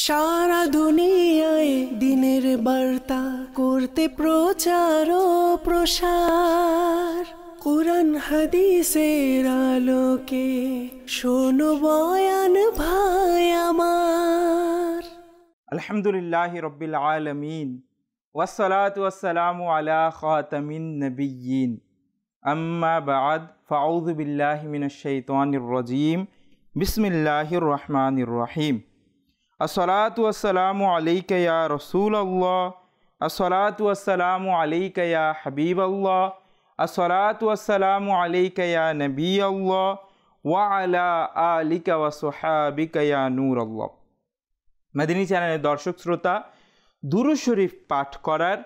সারা দুনিয়ায় দিনের বার্তা করতে প্রচার ও প্রসার, কুরআন হাদিসের আলোকে শোনো বয়ান ভাই আমার। আলহামদুলিল্লাহি রাব্বিল আলামিন ওয়াসসালাতু ওয়াসসালামু আলা খাতামিন নবিয়্যিন, আম্মা বা'দ, ফাউযু বিল্লাহি মিনাশ শাইতানির রাজীম। বিসমিল্লাহির রহমানির রহিম। আসসালাতু ওয়াসসালামু আলাইকা ইয়া রাসূলুল্লাহ, আসসালাতু ওয়াসসালামু আলাইকা ইয়া হাবিবাল্লাহ, আসসালাতু ওয়াসসালামু আলাইকা ইয়া নবিয়াল্লাহ ওয়া আলা আলিকা ওয়া সাহাবিকা ইয়া নূরাল্লাহ। মাদিনী চ্যানেলের দর্শক শ্রোতা, দুরূদ শরীফ পাঠ করার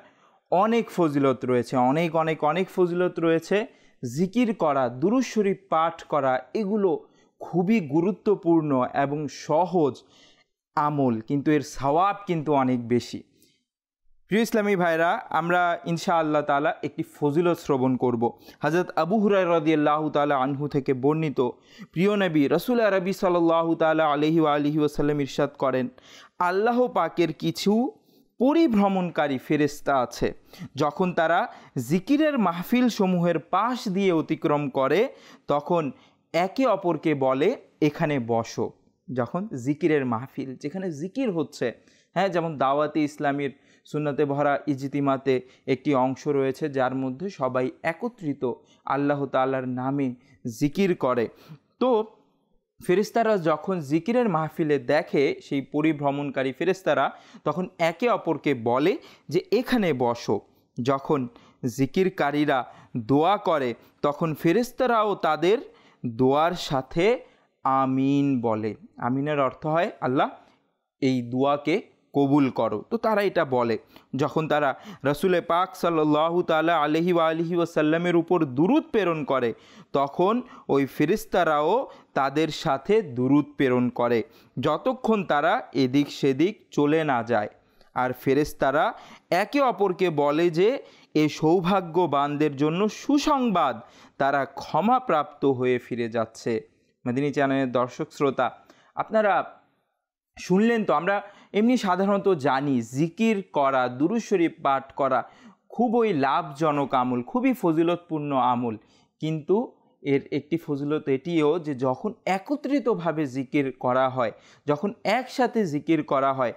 অনেক ফজিলত রয়েছে, অনেক ফজিলত রয়েছে। জিকির করা, দুরূদ শরীফ পাঠ করা, এগুলো খুবই গুরুত্বপূর্ণ এবং সহজ আমল, কিন্তু এর সওয়াব কিন্তু অনেক বেশি। প্রিয় ইসলামী ভাইরা, আমরা ইনশাআল্লাহ তাআলা একটি ফজিলত শ্রবণ করব। হযরত আবু হুরায়রা রাদিয়াল্লাহু তাআলা আনহু থেকে বর্ণিত, প্রিয় নবী রাসূল আরবি সাল্লাল্লাহু তাআলা আলাইহি ওয়া আলিহি ওয়াসাল্লাম ইরশাদ করেন, আল্লাহ পাকের কিছু পরিভ্রমণকারী ফেরেশতা আছে, যখন তারা জিকিরের মাহফিল সমূহের পাশ দিয়ে অতিক্রম করে তখন একে অপরকে বলে, এখানে বসো। যখন জিকিরের মাহফিল, যেখানে জিকির হচ্ছে, হ্যাঁ, যেমন দাওয়াতে ইসলামীর সুন্নতে ভরা ইজতিমাতে একটি অংশ রয়েছে যার মধ্যে সবাই একত্রিত আল্লাহ তাআলার নামে জিকির করে। তো ফেরেশতারা যখন জিকিরের মাহফিলে দেখে সেই পরিভ্রমণকারী ফেরেশতারা, তখন একে অপরকে বলে যে এখানে বসো। যখন জিকিরকারীরা দোয়া করে তখন ফেরেশতারাও তাদের দোয়ার সাথে আমিন বলে। আমিনের অর্থ হয় আল্লাহ এই দোয়াকে কবুল করো। তো তারা এটা বলে। যখন তারা রাসূলে পাক সাল্লাল্লাহু তাআলা আলাইহি ওয়া আলিহি ওয়াসাল্লামের উপর দুরূদ প্রেরণ করে তখন ওই ফেরেশতারাও তাদের সাথে দুরূদ প্রেরণ করে, যতক্ষণ তারা এদিক সেদিক চলে না যায়। আর ফেরেশতারা একে অপরকে বলে যে এই সৌভাগ্যবানদের জন্য সুসংবাদ, তারা ক্ষমাপ্রাপ্ত হয়ে ফিরে যাচ্ছে। মাদিনী চ্যানেলের দর্শক শ্রোতা, আপনারা শুনলেন তো, আমরা এমনি সাধারণত জানি জিকির করা, দুরূদ শরীফ পাঠ করা খুবই লাভজনক আমল, খুবই ফজিলতপূর্ণ আমল। কিন্তু এর একটি ফজিলত এটিও যে যখন একত্রিতভাবে জিকির করা হয়, যখন একসাথে জিকির করা হয়,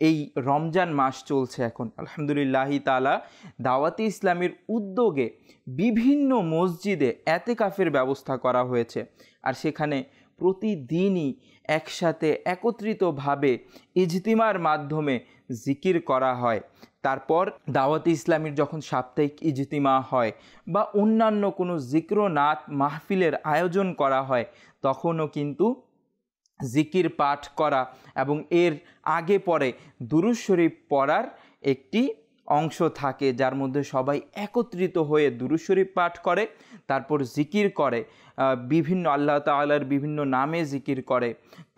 এই রমজান মাস চলছে এখন, আলহামদুলিল্লাহি তাআলা দাওয়াতে ইসলামীর উদ্যোগে বিভিন্ন মসজিদে এতেকাফের ব্যবস্থা করা হয়েছে। আর সেখানে প্রতিদিনই একসাথে একত্রিতভাবে ইজতিমার মাধ্যমে জিকির করা হয়। তারপর দাওয়াতে ইসলামীর যখন সাপ্তাহিক ইজতিমা হয় বা অন্যান্য কোনো জিক্র নাত মাহফিলের আয়োজন করা হয়, তখনও কিন্তু জিকির পাঠ করা এবং এর আগে পরে দুরূদ শরীফ পড়ার একটি অংশ থাকে, যার মধ্যে সবাই একত্রিত হয়ে দুরূদ শরীফ পাঠ করে, তারপর জিকির করে, বিভিন্ন আল্লাহ তাআলার বিভিন্ন নামে জিকির করে,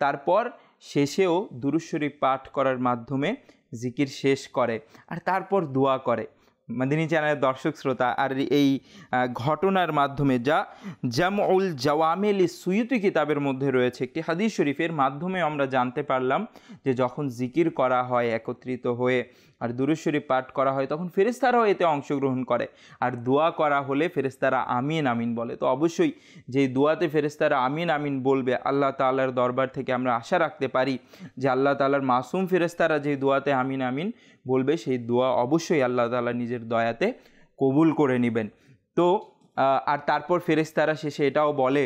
তারপর শেষেও দুরূদ শরীফ পাঠ করার মাধ্যমে জিকির শেষ করে, আর তারপর দোয়া করে। মাদিনী চ্যানেলের দর্শক শ্রোতা, আর এই ঘটনার মাধ্যমে যা জামউল জাওয়ামিল সুয়ুতি কিতাবের মধ্যে রয়েছে একটি হাদিস শরীফের মাধ্যমে আমরা জানতে পারলাম যে যখন জিকির করা হয় একত্রিত হয়ে আর দুরূদ শরীফ পাঠ করা হয় তখন ফেরেশতারাও এতে অংশগ্রহণ করে, আর দোয়া করা হলে ফেরেশতারা আমিন আমিন বলে। তো অবশ্যই যে দোয়াতে ফেরেশতারা আমিন আমিন বলবে, আল্লাহ তাআলার দরবার থেকে আমরা আশা রাখতে পারি যে আল্লাহ তাআলার মাসুম ফেরেশতারা যে দোয়াতে আমিন আমিন বলবে, সেই দোয়া অবশ্যই আল্লাহ তাআলা নিজের দয়াতে কবুল করে নেবেন। তো আর তারপর ফেরেশতারা শেষে এটাও বলে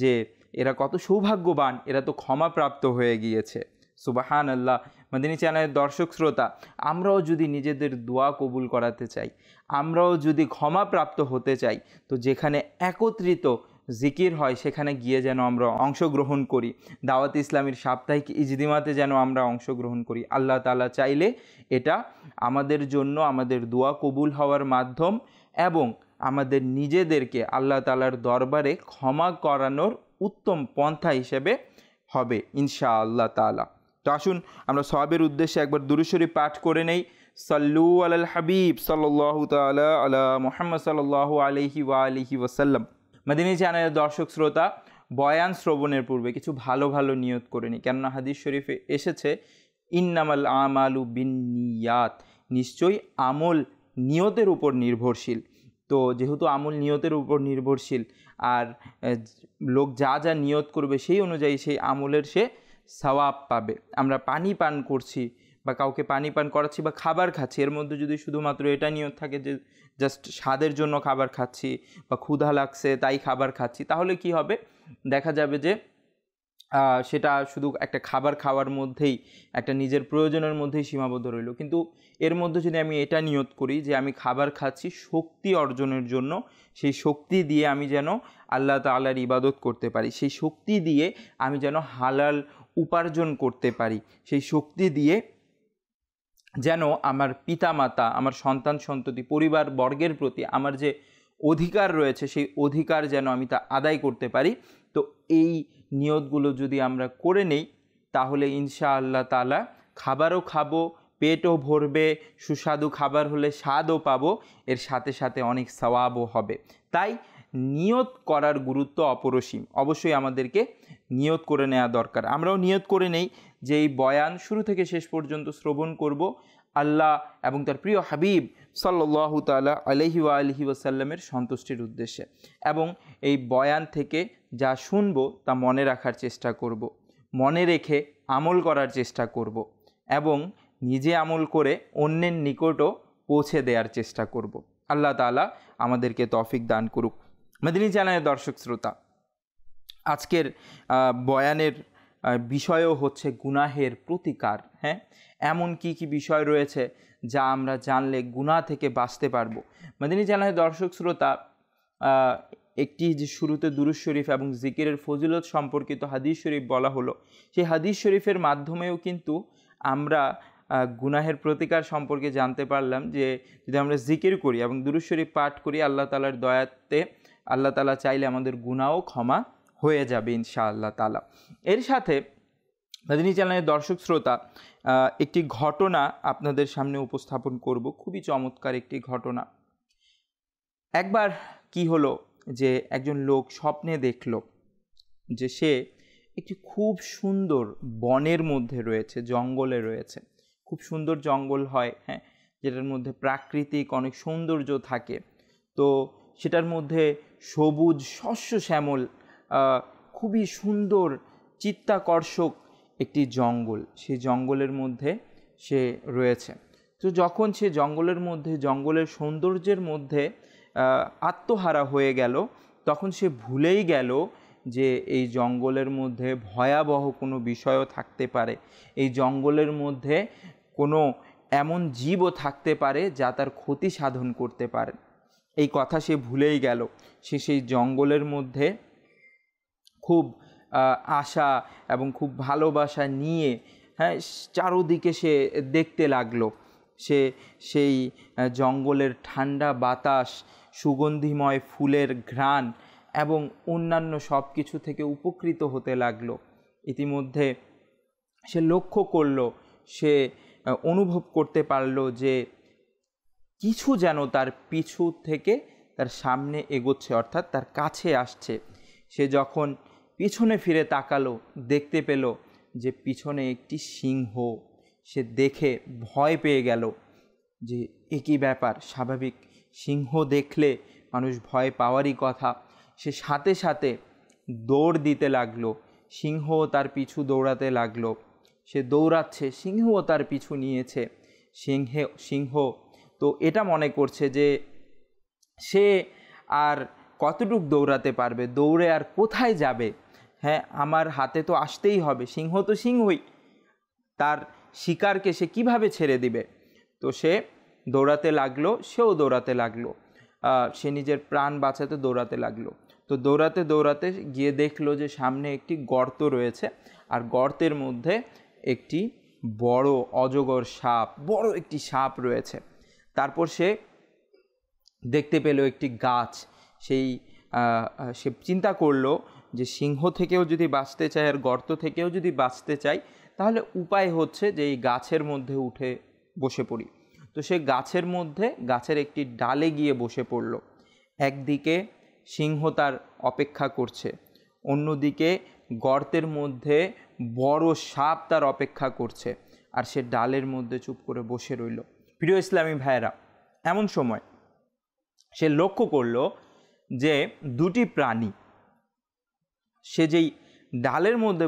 যে এরা কত সৌভাগ্যবান, এরা তো ক্ষমাপ্রাপ্ত হয়ে গিয়েছে। সুবহানাল্লাহ। মাদিনী চ্যানেলের দর্শক শ্রোতা, আমরাও যদি নিজেদের দোয়া কবুল করাতে চাই, আমরাও যদি ক্ষমাপ্রাপ্ত হতে চাই, তো যেখানে একত্রিত জিকির হয় সেখানে গিয়ে যেন আমরা অংশগ্রহণ করি, দাওয়াত ইসলামীর সাপ্তাহিক ইজতিমাতে যেন আমরা অংশগ্রহণ করি। আল্লাহ তাআলা চাইলে এটা আমাদের জন্য আমাদের দোয়া কবুল হওয়ার মাধ্যম এবং আমাদের নিজেদেরকে আল্লাহ তাআলার দরবারে ক্ষমা করানোর উত্তম পন্থা হিসেবে হবে ইনশাআল্লাহ তাআলা। তো আসুন আমরা সওয়াবের উদ্দেশ্যে একবার দুরূদ শরীফ পাঠ করে নেই। সাল্লু আলাল হাবিব সাল্লাল্লাহু তাআলা আলা মুহাম্মদ সাল্লাল্লাহু আলাইহি ওয়া আলিহি ওয়াসাল্লাম। মাদিনী চ্যানেলের দর্শক শ্রোতা, বয়ান শ্রবণের পূর্বে কিছু ভালো ভালো নিয়ত করে নিই, কেননা হাদিস শরীফে এসেছে ইন্নামাল আমালু বিন্নিয়াত, নিশ্চয়ই আমল নিয়তের উপর নির্ভরশীল। তো যেহেতু আমল নিয়তের উপর নির্ভরশীল, আর লোক যা যা নিয়ত করবে সেই অনুযায়ী সেই আমলের সে সওয়াব পাবে। আমরা পানি পান করছি বা কাউকে পানি পান করাচ্ছি বা খাবার খাচ্ছি, এর মধ্যে যদি শুধুমাত্র এটা নিয়ত থাকে যে জাস্ট স্বাদের জন্য খাবার খাচ্ছি বা ক্ষুধা লাগছে তাই খাবার খাচ্ছি, তাহলে কি হবে, দেখা যাবে যে সেটা শুধু একটা খাবার খাওয়ার মধ্যেই, একটা নিজের প্রয়োজনের মধ্যেই সীমাবদ্ধ রইল। কিন্তু এর মধ্যে যদি আমি এটা নিয়ত করি যে আমি খাবার খাচ্ছি শক্তি অর্জনের জন্য, সেই শক্তি দিয়ে আমি যেন আল্লাহ তাআলার ইবাদত করতে পারি, সেই শক্তি দিয়ে আমি যেন হালাল উপার্জন করতে পারি, সেই শক্তি দিয়ে যেন আমার পিতামাতা, আমার সন্তান সন্ততি, পরিবার বর্গের প্রতি আমার যে অধিকার রয়েছে সেই অধিকার যেন আমি তা আদায় করতে পারি। তো এই নিয়তগুলো যদি আমরা করে নেই তাহলে ইনশাআল্লাহ তাআলা খাবারও খাবো, পেটও ভরবে, সুস্বাদু খাবার হলে স্বাদও পাবো, এর সাথে সাথে অনেক সওয়াবও হবে। তাই নিয়ত করার গুরুত্ব অপরিসীম। অবশ্যই আমাদেরকে নিয়ত করে নেওয়া দরকার। আমরাও নিয়ত করে নেই যে এই বয়ান শুরু থেকে শেষ পর্যন্ত শ্রবণ করব আল্লাহ এবং তার প্রিয় হাবিব সাল্লাল্লাহু তাআলা আলাইহি ওয়া আলিহি ওয়াসাল্লামের সন্তুষ্টির উদ্দেশ্যে, এবং এই বয়ান থেকে যা শুনবো তা মনে রাখার চেষ্টা করব, মনে রেখে আমল করার চেষ্টা করব, এবং নিজে আমল করে অন্যের নিকটও পৌঁছে দেওয়ার চেষ্টা করব। আল্লাহ তাআলা আমাদেরকে তৌফিক দান করুক। মদিনী চ্যানেলের দর্শক শ্রোতা, আজকের বয়ানের বিষয়ও হচ্ছে গুনাহের প্রতিকার। হ্যাঁ, এমন কি কি বিষয় রয়েছে যা আমরা জানলে গুনাহ থেকে বাঁচতে পারবো। মদিনী চ্যানেলের দর্শক শ্রোতা, একটি যে শুরুতে দুরূদ শরীফ এবং জিকিরের ফজিলত সম্পর্কিত হাদিস শরীফ বলা হলো, সেই হাদিস শরীফের মাধ্যমেও কিন্তু আমরা গুনাহের প্রতিকার সম্পর্কে জানতে পারলাম যে যদি আমরা জিকির করি এবং দুরূদ শরীফ পাঠ করি, আল্লাহ তাআলার দয়াতে আল্লাহ তাআলা চাইলে আমাদের গুনাহও ক্ষমা হয়ে যাবে ইনশাআল্লাহ তাআলা। এর সাথে মদিনী চ্যানেলের দর্শক শ্রোতা, একটি ঘটনা আপনাদের সামনে উপস্থাপন করব, খুবই চমৎকার একটি ঘটনা। একবার কি হলো যে একজন লোক স্বপ্নে দেখল যে সে একটি খুব সুন্দর বনের মধ্যে রয়েছে, জঙ্গলে রয়েছে। খুব সুন্দর জঙ্গল হয়, হ্যাঁ, যেটার মধ্যে প্রাকৃতিক অনেক সৌন্দর্য থাকে। তো সেটার মধ্যে সবুজ শস্য শ্যামল, খুবই সুন্দর চিত্তাকর্ষক একটি জঙ্গল, সেই জঙ্গলের মধ্যে সে রয়েছে। তো যখন সে জঙ্গলের মধ্যে, জঙ্গলের সৌন্দর্যের মধ্যে আত্মহারা হয়ে গেল, তখন সে ভুলেই গেল যে এই জঙ্গলের মধ্যে ভয়াবহ কোনো বিষয়ও থাকতে পারে, এই জঙ্গলের মধ্যে কোনো এমন জীবও থাকতে পারে যা তার ক্ষতি সাধন করতে পারে। এই কথা সে ভুলেই গেল। সে সেই জঙ্গলের মধ্যে খুব আশা এবং খুব ভালোবাসা নিয়ে, হ্যাঁ, চারোদিকে সে দেখতে লাগলো। সে সেই জঙ্গলের ঠান্ডা বাতাস, সুগন্ধিময় ফুলের ঘ্রাণ এবং অন্যান্য সব কিছু থেকে উপকৃত হতে লাগলো। ইতিমধ্যে সে লক্ষ্য করলো, সে অনুভব করতে পারলো যে কিছু যেন তার পিছু থেকে তার সামনে এগোচ্ছে, অর্থাৎ তার কাছে আসছে। সে যখন পিছনে ফিরে তাকালো, দেখতে পেল যে পিছনে একটি সিংহ। সে দেখে ভয় পেয়ে গেল যে একই ব্যাপার, স্বাভাবিক সিংহ দেখলে মানুষ ভয় পাওয়ারই কথা। সে সাথে সাথে দৌড় দিতে লাগলো, সিংহ তার পিছু দৌড়াতে লাগলো। সে দৌড়াচ্ছে, সিংহও তার পিছু নিয়েছে। সিংহ তো এটা মনে করছে যে সে আর কতটুক দৌড়াতে পারবে, দৌড়ে আর কোথায় যাবে, হ্যাঁ, আমার হাতে তো আসতেই হবে, সিংহ তো সিংহই, তার শিকারকে সে কিভাবে ছেড়ে দিবে। তো সে দৌড়াতে লাগলো, সেও দৌড়াতে লাগলো, সে নিজের প্রাণ বাঁচাতে দৌড়াতে লাগলো। তো দৌড়াতে দৌড়াতে গিয়ে দেখলো যে সামনে একটি গর্ত রয়েছে, আর গর্তের মধ্যে একটি বড় অজগর সাপ, বড় একটি সাপ রয়েছে। তারপর সে দেখতে পেল একটি গাছ। সে চিন্তা করলো যে সিংহ থেকেও যদি বাঁচতে চাই আর গর্ত থেকেও যদি বাঁচতে চাই, তাহলে উপায় হচ্ছে যে এই গাছের মধ্যে উঠে বসে পড়ি। তো সে গাছের মধ্যে, গাছের একটি ডালে গিয়ে বসে পড়ল। একদিকে সিংহ তার অপেক্ষা করছে, অন্যদিকে গর্তের মধ্যে বড় সাপ তার অপেক্ষা করছে। আর সে ডালের মধ্যে চুপ করে বসে রইল। প্রিয় ইসলামী ভাইয়েরা, এমন সময় সে লক্ষ্য করলো যে দুটি প্রাণী, সে যেই ডালের মধ্যে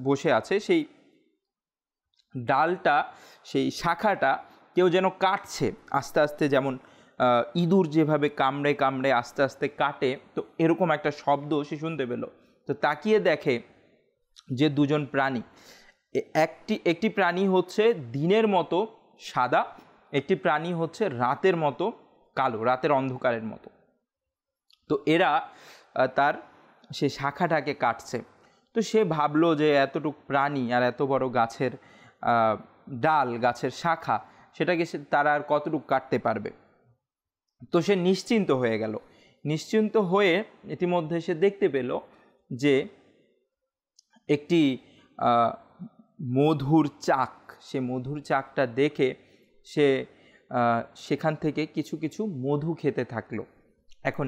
বসে আছে সেই ডালটা, সেই শাখাটা কেউ যেন কাটছে আস্তে আস্তে, যেমন ইঁদুর যেভাবে কামড়ে কামড়ে আস্তে আস্তে কাটে, তো এরকম একটা শব্দ সে শুনতে পেল। তো তাকিয়ে দেখে যে দুজন প্রাণী, একটি প্রাণী হচ্ছে দিনের মতো সাদা, একটি প্রাণী হচ্ছে রাতের মতো কালো, রাতের অন্ধকারের মতো। তো এরা তার সে শাখাটাকে কাটছে। তো সে ভাবলো যে এতটুকু প্রাণী আর এত বড় গাছের ডাল, গাছের শাখা, সেটাকে তারা আর কতটুকু কাটতে পারবে। তো সে নিশ্চিন্ত হয়ে গেল। নিশ্চিন্ত হয়ে ইতিমধ্যে সে দেখতে পেল যে একটি মধুর চাক, সে মধুর চাকটা দেখে সে সেখান থেকে কিছু কিছু মধু খেতে থাকলো। এখন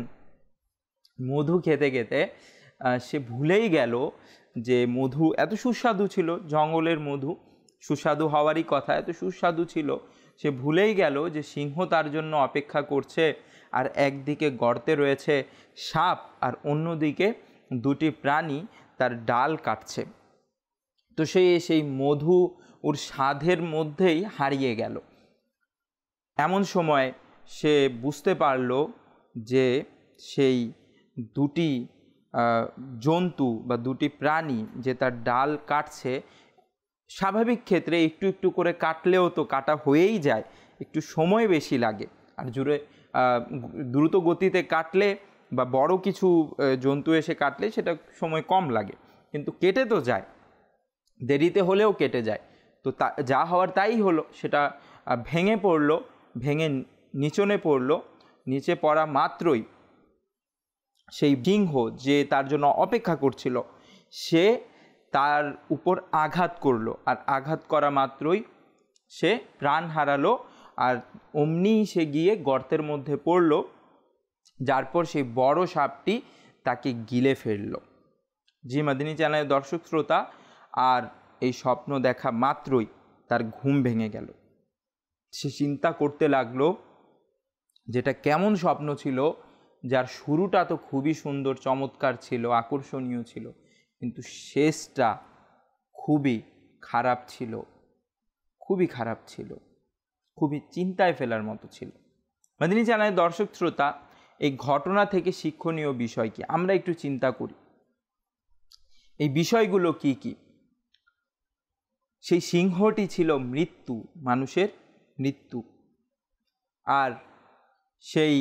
মধু খেতে খেতে সে ভুলেই গেল যে মধু এত সুস্বাদু ছিল, জঙ্গলের মধু সুস্বাদু হওয়ারই কথা, এত সুস্বাদু ছিল, সে ভুলেই গেল যে সিংহ তার জন্য অপেক্ষা করছে, আর একদিকে গর্তে রয়েছে সাপ, আর অন্যদিকে দুটি প্রাণী তার ডাল কাটছে। তো সেই মধু ওর স্বাদের মধ্যেই হারিয়ে গেল। এমন সময় সে বুঝতে পারল যে সেই দুটি জন্তু বা দুটি প্রাণী যে তার ডাল কাটছে, স্বাভাবিক ক্ষেত্রে একটু একটু করে কাটলেও তো কাটা হয়েই যায়, একটু সময় বেশি লাগে। আর দ্রুত গতিতে কাটলে বা বড় কিছু জন্তু এসে কাটলে সেটা সময় কম লাগে, কিন্তু কেটে তো যায়, দেরিতে হলেও কেটে যায়। তো যা হওয়ার তাই হলো, সেটা ভেঙে পড়ল, ভেঙে নিচনে পড়ল। নিচে পড়া মাত্রই সেই সিংহ যে তার জন্য অপেক্ষা করছিল, সে তার উপর আঘাত করলো, আর আঘাত করা মাত্রই সে প্রাণ হারালো। আর অমনি সে গিয়ে গর্তের মধ্যে পড়ল, যার পর সেই বড় সাপটি তাকে গিলে ফেলল। জি মাদিনী চ্যানেলের দর্শক শ্রোতা, আর এই স্বপ্ন দেখা মাত্রই তার ঘুম ভেঙে গেল। সে চিন্তা করতে লাগলো যেটা কেমন স্বপ্ন ছিল, যার শুরুটা তো খুবই সুন্দর, চমৎকার ছিল, আকর্ষণীয় ছিল, কিন্তু শেষটা খুবই খারাপ ছিল, খুবই খারাপ ছিল, খুবই চিন্তায় ফেলার মতো ছিল। মাদিনী চ্যানেলের দর্শক শ্রোতা, এই ঘটনা থেকে শিক্ষণীয় বিষয় কি আমরা একটু চিন্তা করি। এই বিষয়গুলো কি কি? সেই সিংহটি ছিল মৃত্যু, মানুষের মৃত্যু, আর সেই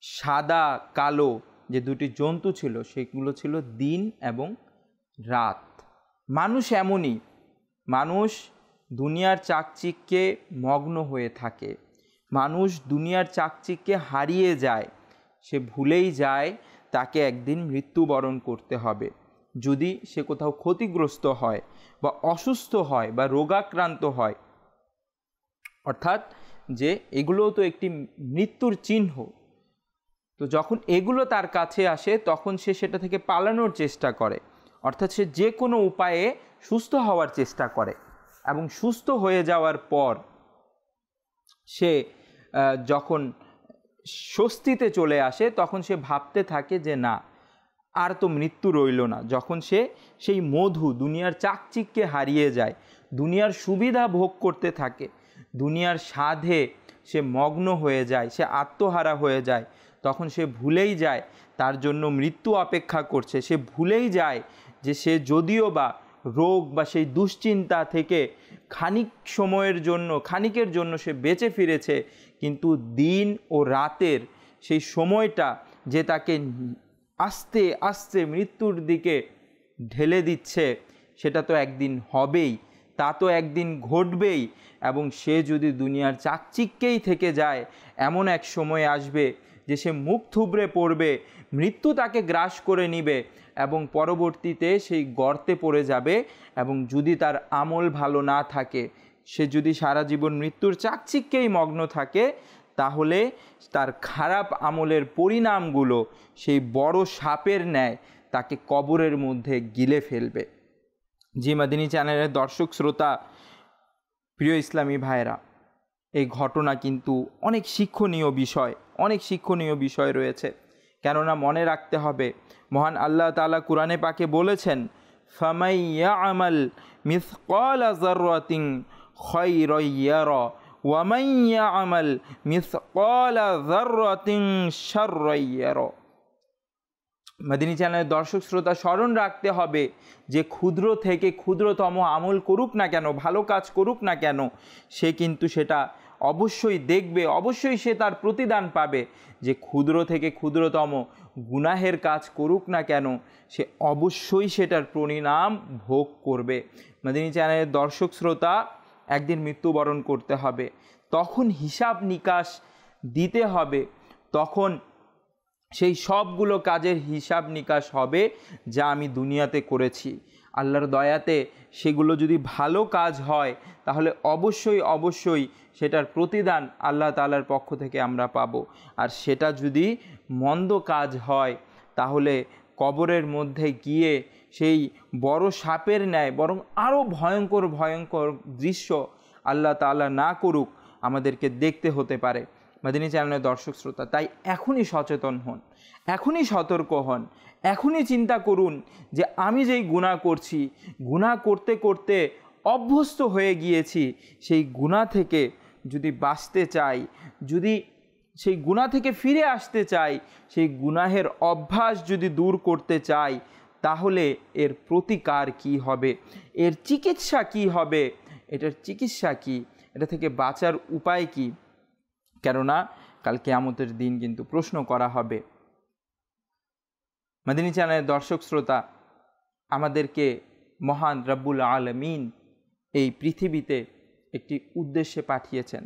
সাদা কালো যে দুটি জন্তু ছিল সেগুলো ছিল দিন এবং রাত। মানুষ এমনই, মানুষ দুনিয়ার চাকচিক্যে মগ্ন হয়ে থাকে, মানুষ দুনিয়ার চাকচিক্যে হারিয়ে যায়, সে ভুলেই যায় তাকে একদিন মৃত্যুবরণ করতে হবে। যদি সে কোথাও ক্ষতিগ্রস্ত হয় বা অসুস্থ হয় বা রোগাক্রান্ত হয়, অর্থাৎ যে এগুলোও তো একটি মৃত্যুর চিহ্ন। তো যখন এগুলো তার কাছে আসে তখন সে সেটা থেকে পালানোর চেষ্টা করে, অর্থাৎ সে যে কোনো উপায়ে সুস্থ হওয়ার চেষ্টা করে, এবং সুস্থ হয়ে যাওয়ার পর সে যখন স্বস্তিতে চলে আসে তখন সে ভাবতে থাকে যে না, আর তো মৃত্যু রইল না। যখন সে সেই মধু, দুনিয়ার চাকচিক্যে হারিয়ে যায়, দুনিয়ার সুবিধা ভোগ করতে থাকে, দুনিয়ার স্বাদে সে মগ্ন হয়ে যায়, সে আত্মহারা হয়ে যায়, তখন সে ভুলেই যায় তার জন্য মৃত্যু অপেক্ষা করছে। সে ভুলেই যায় যে সে যদিও বা রোগ বা সেই দুশ্চিন্তা থেকে খানিকের জন্য সে বেঁচে ফিরেছে, কিন্তু দিন ও রাতের সেই সময়টা যে তাকে আস্তে আস্তে মৃত্যুর দিকে ঢেলে দিচ্ছে, সেটা তো একদিন হবেই, তা তো একদিন ঘটবেই। এবং সে যদি দুনিয়ার চাকচিক্যেই থেকে যায়, এমন এক সময় আসবে যে সে মুখ থুবড়ে পড়বে, মৃত্যু তাকে গ্রাস করে নিবে এবং পরবর্তীতে সেই গর্তে পড়ে যাবে। এবং যদি তার আমল ভালো না থাকে, সে যদি সারা জীবন মৃত্যুর চাকচিক্যেই মগ্ন থাকে, তাহলে তার খারাপ আমলের পরিণামগুলো সেই বড় সাপের ন্যায় তাকে কবরের মধ্যে গিলে ফেলবে। জি মাদিনী চ্যানেলের দর্শক শ্রোতা, প্রিয় ইসলামী ভাইরা, এই ঘটনা কিন্তু অনেক শিক্ষণীয় বিষয় রয়েছে। কেননা মনে রাখতে হবে, মহান আল্লাহ তাআলা কুরআনে পাকে বলেছেন, ফামাই ইয়ামাল মিসকালা যাররাতিন খায়রান ইয়ারা ওয়া মান ইয়ামাল মিসকালা যাররাতিন শাররান ইয়ারা। মাদিনী চ্যানেলের দর্শক শ্রোতা, স্মরণ রাখতে হবে যে ক্ষুদ্র থেকে ক্ষুদ্রতম আমল করুক না কেন, ভালো কাজ করুক না কেন, সে কিন্তু সেটা অবশ্যই দেখবে, অবশ্যই সে তার প্রতিদান পাবে। যে ক্ষুদ্র থেকে ক্ষুদ্রতম গুনাহের কাজ করুক না কেন, সে অবশ্যই সেটার পরিণাম ভোগ করবে। মাদিনী চ্যানেলের দর্শক শ্রোতা, একদিন মৃত্যুবরণ করতে হবে, তখন হিসাব নিকাশ দিতে হবে, তখন সেই সবগুলো কাজের হিসাব নিকাশ হবে যা আমি দুনিয়াতে করেছি। আল্লাহর দয়াতে সেগুলো যদি ভালো কাজ হয় তাহলে অবশ্যই সেটার প্রতিদান আল্লাহ তাআলার পক্ষ থেকে আমরা পাবো। আর সেটা যদি মন্দ কাজ হয় তাহলে কবরের মধ্যে গিয়ে সেই বড় সাপের ন্যায় বরং আরও ভয়ঙ্কর দৃশ্য আল্লাহ তাআলা না করুক আমাদেরকে দেখতে হতে পারে। মাদিনী চ্যানেলের দর্শক শ্রোতা, তাই এখনই সচেতন হন, এখনই সতর্ক হন, এখনই চিন্তা করুন যে আমি যেই গুনাহ করছি, গুনাহ করতে করতে অভ্যস্ত হয়ে গিয়েছি, সেই গুনাহ থেকে যদি বাঁচতে চাই, যদি সেই গুনাহ থেকে ফিরে আসতে চাই, সেই গুনাহের অভ্যাস যদি দূর করতে চাই, তাহলে এর প্রতিকার কি হবে, এর চিকিৎসা কি হবে, এটার চিকিৎসা কি, এটা থেকে বাঁচার উপায় কি? কেননা কাল কিয়ামতের দিন কিন্তু প্রশ্ন করা হবে। মাদিনী চ্যানেলের দর্শক শ্রোতা, আমাদেরকে মহান রব্বুল আলামিন এই পৃথিবীতে একটি উদ্দেশ্যে পাঠিয়েছেন।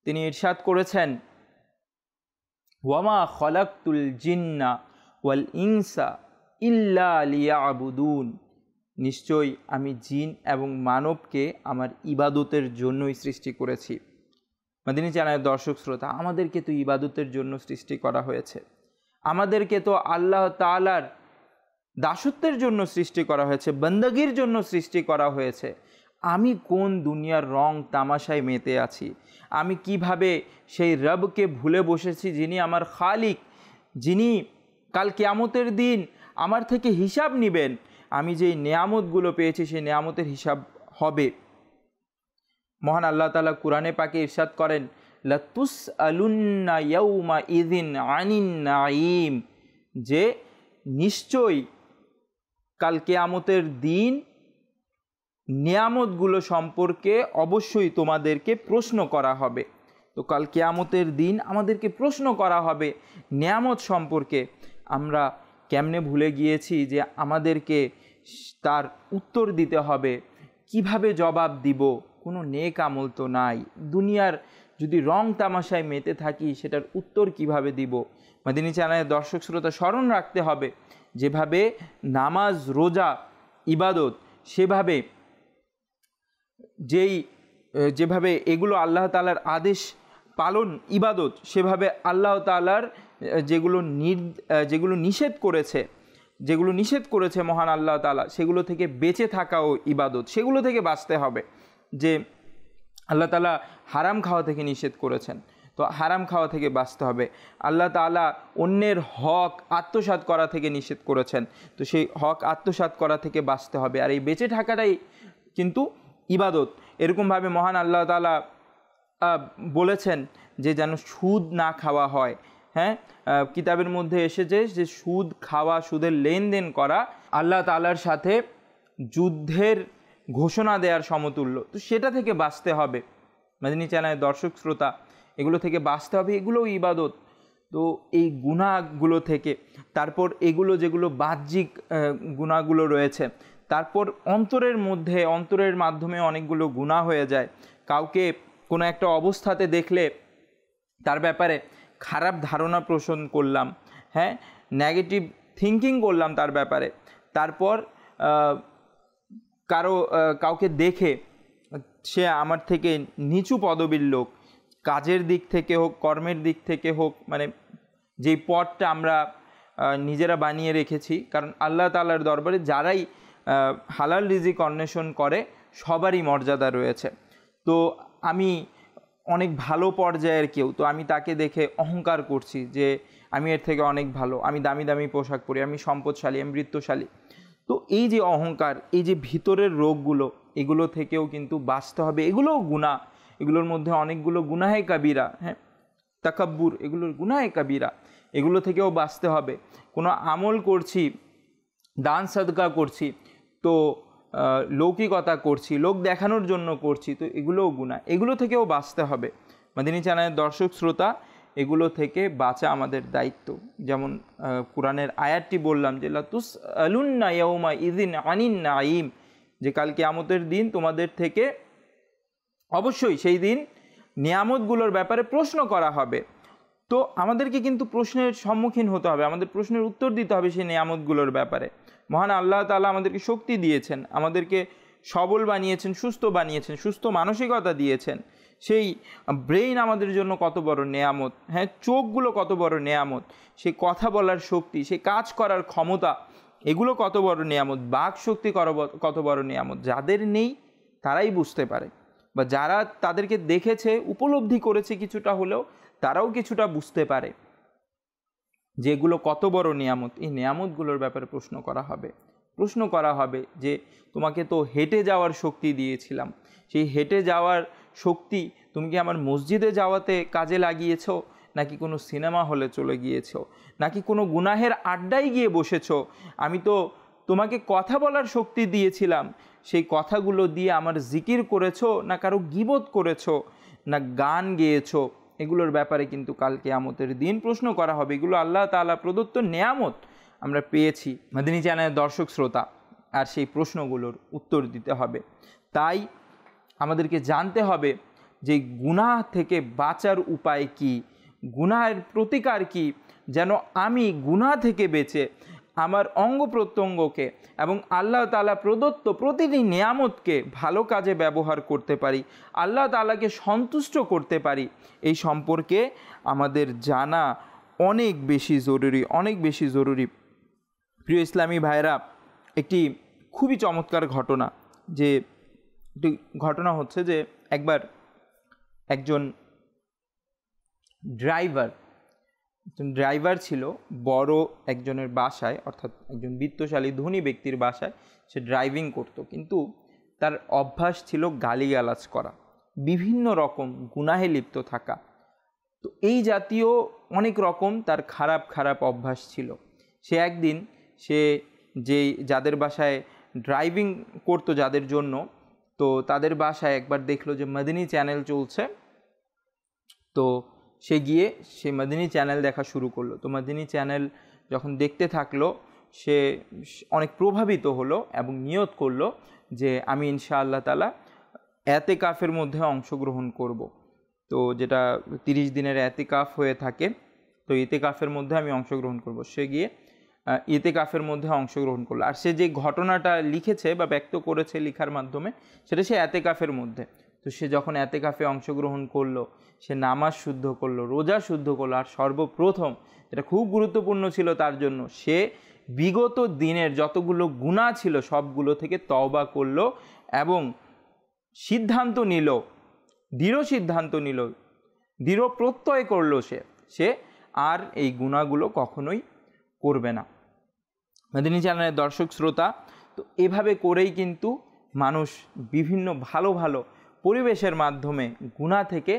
তিনি ইরশাদ করেছেন, ওয়ামা খলাকতুল জিন্না ওয়াল ইনসা ইল্লা লিয়াবুদুন, নিশ্চয়ই আমি জিন এবং মানবকে আমার ইবাদতের জন্যই সৃষ্টি করেছি। মাদিনী চ্যানেলের দর্শক শ্রোতা, আমাদেরকে তো ইবাদতের জন্য সৃষ্টি করা হয়েছে, আমাদেরকে তো আল্লাহ তাআলার দাসত্বের জন্য সৃষ্টি করা হয়েছে, বন্দগির জন্য সৃষ্টি করা হয়েছে। আমি কোন দুনিয়ার রং তামাশায় মেতে আছি, আমি কিভাবে সেই রবকে ভুলে বসেছি যিনি আমার খালিক, যিনি কাল কিয়ামতের দিন আমার থেকে হিসাব নেবেন। আমি যেই নেয়ামতগুলো পেয়েছি সেই নেয়ামতের হিসাব হবে। মহান আল্লাহ তাআলা কুরআনে পাকে ইরশাদ করেন, লাতুসআলুন্না ইয়াউমা ইযিন আনিন নাঈম, যে নিশ্চয়ই কাল কিয়ামতের দিন নিয়ামতগুলো সম্পর্কে অবশ্যই তোমাদেরকে প্রশ্ন করা হবে। তো কাল কিয়ামতের দিন আমাদেরকে প্রশ্ন করা হবে নিয়ামত সম্পর্কে। আমরা কেমনে ভুলে গিয়েছি যে আমাদেরকে তার উত্তর দিতে হবে, কিভাবে জবাব দিব? কোনো নেক আমল তো নাই, দুনিয়ার যদি রং তামাশায় মেতে থাকি সেটার উত্তর কিভাবে দিব? মাদিনী চ্যানেলের দর্শক শ্রোতা, স্মরণ রাখতে হবে যেভাবে নামাজ, রোজা ইবাদত, যেভাবে এগুলো আল্লাহ তাআলার আদেশ পালন ইবাদত, সেভাবে আল্লাহ তাআলার যেগুলো নিষেধ করেছে মহান আল্লাহ তাআলা, সেগুলো থেকে বেঁচে থাকাও ইবাদত। সেগুলো থেকে বাঁচতে হবে। যে আল্লাহ তাআলা হারাম খাওয়া থেকে নিষেধ করেছেন, তো হারাম খাওয়া থেকে বাঁচতে হবে। আল্লাহ তাআলা অন্যের হক আত্মসাৎ করা থেকে নিষেধ করেছেন, তো সেই হক আত্মসাৎ করা থেকে বাঁচতে হবে। আর এই বেঁচে থাকাটাই কিন্তু ইবাদত। এরকমভাবে মহান আল্লাহ তাআলা বলেছেন যে যেন সুদ না খাওয়া হয়। হ্যাঁ, কিতাবের মধ্যে এসেছে যে সুদ খাওয়া, সুদের লেনদেন করা আল্লাহ তাআলার সাথে যুদ্ধের ঘোষণা দেওয়ার সমতুল্য। তো সেটা থেকে বাঁচতে হবে। মাদিনী চ্যানেলের দর্শক শ্রোতা, এগুলো থেকে বাঁচতে হবে, এগুলোও ইবাদত। তো এই গুনাহগুলো থেকে, তারপর এগুলো যেগুলো বাহ্যিক গুনাহগুলো রয়েছে, তারপর অন্তরের মাধ্যমে অনেকগুলো গুনাহ হয়ে যায়। কাউকে কোনো একটা অবস্থাতে দেখলে তার ব্যাপারে খারাপ ধারণা পোষণ করলাম, হ্যাঁ, নেগেটিভ থিঙ্কিং করলাম তার ব্যাপারে। তারপর কাউকে দেখে সে আমার থেকে নিচু পদবীর লোক, কাজের দিক থেকে হোক, কর্মের দিক থেকে হোক, মানে যেই পথটা আমরা নিজেরা বানিয়ে রেখেছি। কারণ আল্লাহ তাআলার দরবারে যারাই হালাল রিজিক অন্বেষণ করে সবারই মর্যাদা রয়েছে। তো আমি অনেক ভালো পর্যায়ের কেউ, তো আমি তাকে দেখে অহংকার করছি যে আমি এর থেকে অনেক ভালো, আমি দামি দামি পোশাক পরি, আমি সম্পদশালী, আমি বৃত্তশালী। তো এই যে অহংকার, এই যে ভিতরের রোগগুলো, এগুলো থেকেও কিন্তু বাঁচতে হবে। এগুলোও গুনাহ, এগুলোর মধ্যে অনেকগুলো গুনাহে কাবিরা, হ্যাঁ, তাকাব্বুর, এগুলোর গুনাহে কাবিরা, এগুলো থেকেও বাঁচতে হবে। কোনো আমল করছি, দান সাদকা করছি, তো লৌকিকতা করছি, লোক দেখানোর জন্য করছি, তো এগুলোও গুনাহ, এগুলো থেকেও বাঁচতে হবে। মাদিনী চ্যানেলের দর্শক শ্রোতা, এগুলো থেকে বাঁচা আমাদের দায়িত্ব। যেমন কোরআনের আয়াতটি বললাম যে লাতুস আলুন্না ইয়াউমা ইযিন আনিন নাঈম, যে কাল কিয়ামতের দিন তোমাদের থেকে অবশ্যই সেই দিন নিয়ামতগুলোর ব্যাপারে প্রশ্ন করা হবে। তো আমাদেরকে কিন্তু প্রশ্নের সম্মুখীন হতে হবে, আমাদের প্রশ্নের উত্তর দিতে হবে সেই নিয়ামতগুলোর ব্যাপারে। মহান আল্লাহ তাআলা আমাদেরকে শক্তি দিয়েছেন, আমাদেরকে সবল বানিয়েছেন, সুস্থ বানিয়েছেন, সুস্থ মানসিকতা দিয়েছেন। সেই ব্রেইন আমাদের জন্য কত বড় নেয়ামত, হ্যাঁ, চোখগুলো কত বড় নেয়ামত, সেই কথা বলার শক্তি, সেই কাজ করার ক্ষমতা, এগুলো কত বড় নেয়ামত, বাক শক্তি কত বড় নেয়ামত। যাদের নেই তারাই বুঝতে পারে, বা যারা তাদেরকে দেখেছে, উপলব্ধি করেছে কিছুটা হলেও, তারাও কিছুটা বুঝতে পারে যে এগুলো কত বড় নিয়ামত। এই নিয়ামতগুলোর ব্যাপারে প্রশ্ন করা হবে। প্রশ্ন করা হবে যে তোমাকে তো হেঁটে যাওয়ার শক্তি দিয়েছিলাম, সেই হেঁটে যাওয়ার শক্তি তুমি কি আমার মসজিদে যাওয়াতে কাজে লাগিয়েছো, নাকি কোনো সিনেমা হলে চলে গিয়েছো, নাকি কোনো গুনাহের আড্ডায় গিয়ে বসেছো? আমি তো তোমাকে কথা বলার শক্তি দিয়েছিলাম, সেই কথাগুলো দিয়ে আমার জিকির করেছো, না কারো গীবত করেছো, না গান গেয়েছো? এগুলোর ব্যাপারে কিন্তু কাল কিয়ামতের দিন প্রশ্ন করা হবে। এগুলো আল্লাহ তাআলা প্রদত্ত নেয়ামত আমরা পেয়েছি, মাদিনী চ্যানেলের দর্শক শ্রোতা, আর সেই প্রশ্নগুলোর উত্তর দিতে হবে। তাই আমাদেরকে জানতে হবে যে গুনাহ থেকে বাঁচার উপায় কি, গুনাহের প্রতিকার কি, যেন আমি গুনাহ থেকে বেঁচে আমার অঙ্গ প্রত্যঙ্গকে এবং আল্লাহ তাআলা প্রদত্ত প্রতিটি নিয়ামতকে ভালো কাজে ব্যবহার করতে পারি, আল্লাহ তাআলাকে সন্তুষ্ট করতে পারি, এই সম্পর্কে আমাদের জানা অনেক বেশি জরুরি, অনেক বেশি জরুরি। প্রিয় ইসলামী ভাইরা, একটি খুবই চমৎকার ঘটনা, যে একটি ঘটনা হচ্ছে যে একবার একজন ড্রাইভার ছিল বড় একজনের বাসায়, অর্থাৎ একজন বিত্তশালী ধনী ব্যক্তির বাসায় সে ড্রাইভিং করত, কিন্তু তার অভ্যাস ছিল গালিগালাজ করা, বিভিন্ন রকম গুনাহে লিপ্ত থাকা। তো এই জাতীয় অনেক রকম তার খারাপ খারাপ অভ্যাস ছিল। সে একদিন যাদের বাসায় ড্রাইভিং করতো, যাদের জন্য, তো তাদের বাসায় একবার দেখলো যে মাদিনী চ্যানেল চলছে। তো সে গিয়ে সে মাদিনী চ্যানেল দেখা শুরু করলো। তো মাদিনী চ্যানেল যখন দেখতে থাকলো, সে অনেক প্রভাবিত হলো এবং নিয়ত করলো যে আমি ইনশাআল্লাহ তাআলা এতেকাফের মধ্যে অংশগ্রহণ করব। তো যেটা 30 দিনের এতেকাফ হয়ে থাকে, তো ইতেকাফের মধ্যে আমি অংশগ্রহণ করব। সে গিয়ে ইতেকাফের মধ্যে অংশগ্রহণ করলো। আর সে যে ঘটনাটা লিখেছে বা ব্যক্ত করেছে লেখার মাধ্যমে, সেটা সে এতেকাফের মধ্যে। তো সে যখন এতেকাফে অংশগ্রহণ করলো, সে নামাজ শুদ্ধ করলো, রোজা শুদ্ধ করলো, আর সর্বপ্রথম যেটা খুব গুরুত্বপূর্ণ ছিল তার জন্য, সে বিগত দিনের যতগুলো গুনাহ ছিল সবগুলো থেকে তওবা করলো এবং সিদ্ধান্ত নিল, দৃঢ় সিদ্ধান্ত নিল, দৃঢ় প্রত্যয় করলো সে আর এই গুনাহগুলো কখনোই করবে না। মাদিনী চ্যানেলের দর্শক শ্রোতা, তো এভাবে করেই কিন্তু মানুষ বিভিন্ন ভালো ভালো পরিবেশের মাধ্যমে গুনাহ থেকে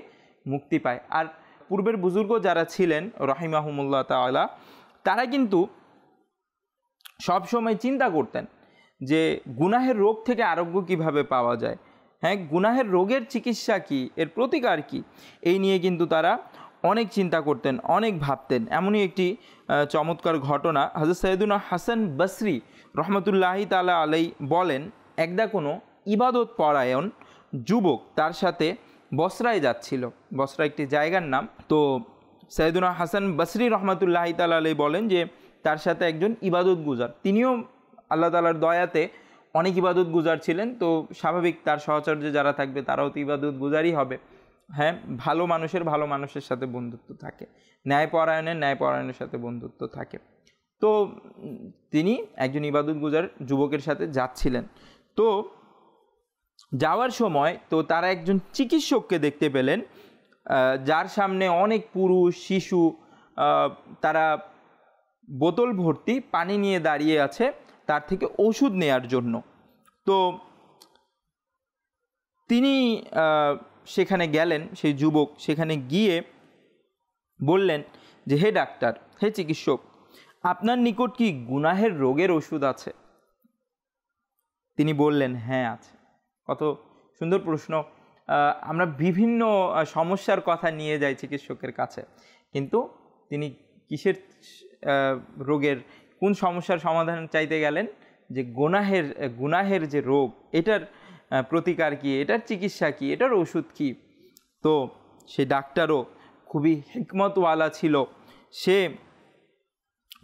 মুক্তি পায়। আর পূর্বের বুজুর্গ যারা ছিলেন রাহিমাহুমুল্লাহ তাআলা, তারা কিন্তু সবসময় চিন্তা করতেন যে গুনাহের রোগ থেকে আরোগ্য কিভাবে পাওয়া যায়, হ্যাঁ, গুনাহের রোগের চিকিৎসা কি, এর প্রতিকার কি, এই নিয়ে কিন্তু তারা অনেক চিন্তা করতেন, অনেক ভাবতেন। এমনই একটি চমৎকার ঘটনা হযরত সৈয়দুনা হাসান বসরি রহমতুল্লাহি তাআলা আলাই বলেন, একদা কোনো ইবাদত পরায়ণ যুবক তার সাথে বসরায় যাচ্ছিল। বসরা একটি জায়গার নাম। তো সৈয়দুনা হাসান বসরি রহমতুল্লাহি তাআলা আলাই বলেন যে তার সাথে একজন ইবাদত গুজার, তিনিও আল্লাহ তাআলার দয়াতে অনেক ইবাদত গুজার ছিলেন। তো স্বাভাবিক তার সহচর্যে যারা থাকবে তারাও তো ইবাদত গুজারই হবে। হ্যাঁ, ভালো মানুষের সাথে বন্ধুত্ব থাকে, ন্যায়পরায়ণের সাথে বন্ধুত্ব থাকে। তো তিনি একজন ইবাদত গুজার যুবকের সাথে যাচ্ছিলেন। তো যাওয়ার সময় তো তারা একজন চিকিৎসককে দেখতে পেলেন, যার সামনে অনেক পুরুষ শিশু তারা বোতল ভর্তি পানি নিয়ে দাঁড়িয়ে আছে তার থেকে ওষুধ নেয়ার জন্য। তো তিনি সেখানে গেলেন, সেই যুবক সেখানে গিয়ে বললেন যে, হে ডাক্তার, হে চিকিৎসক, আপনার নিকট কি গুনাহের রোগের ওষুধ আছে? তিনি বললেন, হ্যাঁ আছে। কত সুন্দর প্রশ্ন। আমরা বিভিন্ন সমস্যার কথা নিয়ে যাই চিকিৎসকের কাছে, কিন্তু তিনি কিসের রোগের, কোন সমস্যার সমাধান চাইতে গেলেন? যে গুনাহের যে রোগ, এটার প্রতিকার কি, এটার চিকিৎসা কি, এটার ওষুধ কি। তো সে ডাক্তারও খুবই হিকমতওয়ালা ছিল, সে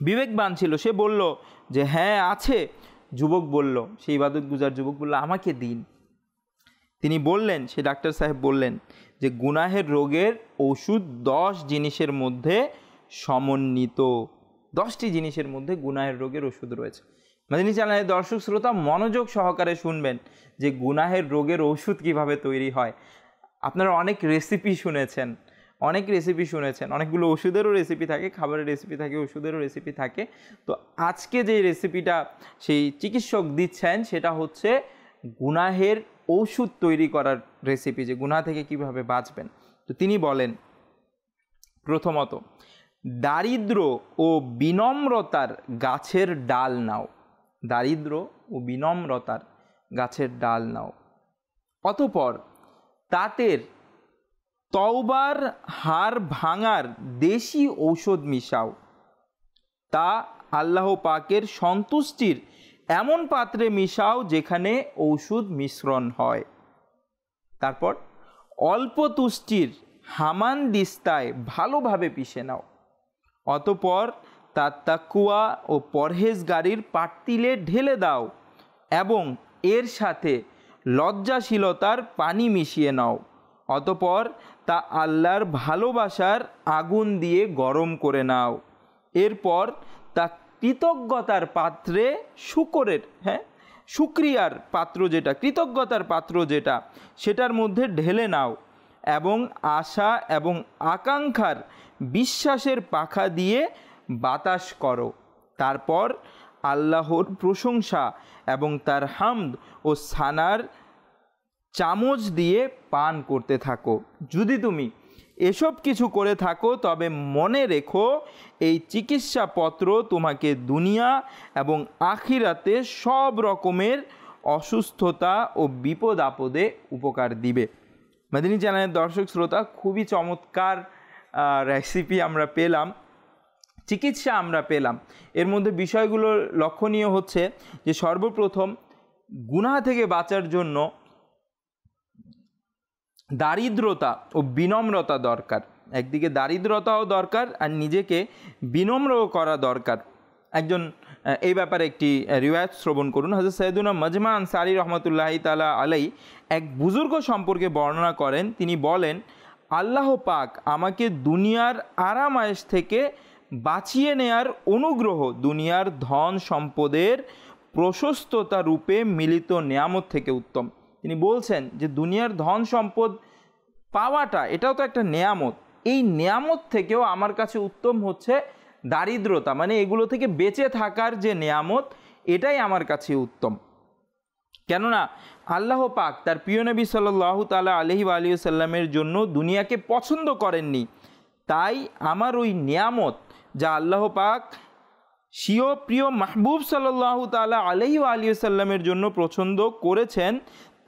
বিবেকবান ছিল, সে বলল যে হ্যাঁ আছে। যুবক বলল, সেই ইবাদতগুজার যুবক বলল, আমাকে দিন। তিনি বললেন, সে ডাক্তার সাহেব বললেন যে গুনাহের রোগের ওষুধ 10 জিনিসের মধ্যে সমন্বিত, 10টি জিনিসের মধ্যে গুনাহের রোগের ওষুধ রয়েছে। মাদানী চ্যানেলের দর্শক শ্রোতা মনোযোগ সহকারে শুনবেন যে গুনাহের রোগের ওষুধ কিভাবে তৈরি হয়। আপনারা অনেক রেসিপি শুনেছেন, অনেকগুলো ওষুধেরও রেসিপি থাকে, খাবারের রেসিপি থাকে, ওষুধেরও রেসিপি থাকে। তো আজকে যে রেসিপিটা সেই চিকিৎসক দিচ্ছেন সেটা হচ্ছে গুনাহের ওষুধ তৈরি করার রেসিপি, যে গুনাহ থেকে কিভাবে বাঁচবেন। তো তিনি বলেন, প্রথমত, দারিদ্র ও বিনম্রতার গাছের ডাল নাও। দারিদ্র ও বিনম্রতার গাছের ডাল নাও। অতঃপর তাতের তওবার হাড় ভাঙার দেশি ঔষধ মিশাও, তা আল্লাহ পাকের সন্তুষ্টির এমন পাত্রে মিশাও যেখানে ঔষধ মিশ্রণ হয়। তারপর অল্প তুষ্টির হামান দিস্তায় ভালোভাবে পিষে নাও। অতঃপর তার তাকওয়া ও পরহেজগারির পাতিলে ঢেলে দাও এবং এর সাথে লজ্জাশীলতার পানি মিশিয়ে নাও। অতঃপর তা আল্লাহর ভালোবাসার আগুন দিয়ে গরম করে নাও। এরপর তা কৃতজ্ঞতার পাত্রে শুকরিয়ার পাত্র যেটা, কৃতজ্ঞতার পাত্র যেটা, সেটার মধ্যে ঢেলে নাও এবং আশা এবং আকাঙ্ক্ষার বিশ্বাসের পাখা দিয়ে বাতাস করো। তারপর আল্লাহর প্রশংসা এবং তার হামদ ও সানার চামচ দিয়ে পান করতে থাকো। যদি তুমি এসব কিছু করে থাকো তবে মনে রেখো এই চিকিৎসাপত্র তোমাকে দুনিয়া এবং আখিরাতে সব রকমের অসুস্থতা ও বিপদ আপদে উপকার দিবে। মাদানী চ্যানেলের দর্শক শ্রোতা, খুবই চমৎকার রেসিপি আমরা পেলাম, চিকিৎসা আমরা পেলাম। এর মধ্যে বিষয়গুলো লক্ষণীয় হচ্ছে যে সর্বপ্রথম গুনাহ থেকে বাঁচার জন্য দারিদ্রতা ও বিনম্রতা দরকার। একদিকে দারিদ্রতাও দরকার আর নিজেকে বিনম্রও করা দরকার। একজন এই ব্যাপারে একটি রিওয়ায়াত শ্রবণ করুন। হযরত সৈয়দুনা মাজমা আনসারী রহমতুল্লাহি তাআলা আলাই এক বুজুর্গ সম্পর্কে বর্ণনা করেন। তিনি বলেন, আল্লাহ পাক আমাকে দুনিয়ার আরাম আয়েশ থেকে বাঁচিয়ে নেয়ার অনুগ্রহ দুনিয়ার ধন সম্পদের প্রশস্ততা রূপে মিলিত নেয়ামত থেকে উত্তম। তিনি বলছেন যে দুনিয়ার ধন সম্পদ পাওয়াটা এটাও তো একটা নেয়ামত, এই নেয়ামত থেকেও আমার কাছে উত্তম হচ্ছে দারিদ্রতা, মানে এগুলো থেকে বেঁচে থাকার যে নেয়ামত, এটাই আমার কাছে উত্তম। কেননা আল্লাহ পাক তার প্রিয় নবী সাল্লাল্লাহু তাআলা আলাইহি ওয়া আলিহি ওয়াসাল্লামের জন্য দুনিয়াকে পছন্দ করেননি। তাই আমার ওই নেয়ামত যা আল্লাহ পাক স্বীয় প্রিয় মাহবুব সাল্লাল্লাহু তাআলা আলাইহি ওয়া আলিহি ওয়াসাল্লামের জন্য পছন্দ করেছেন,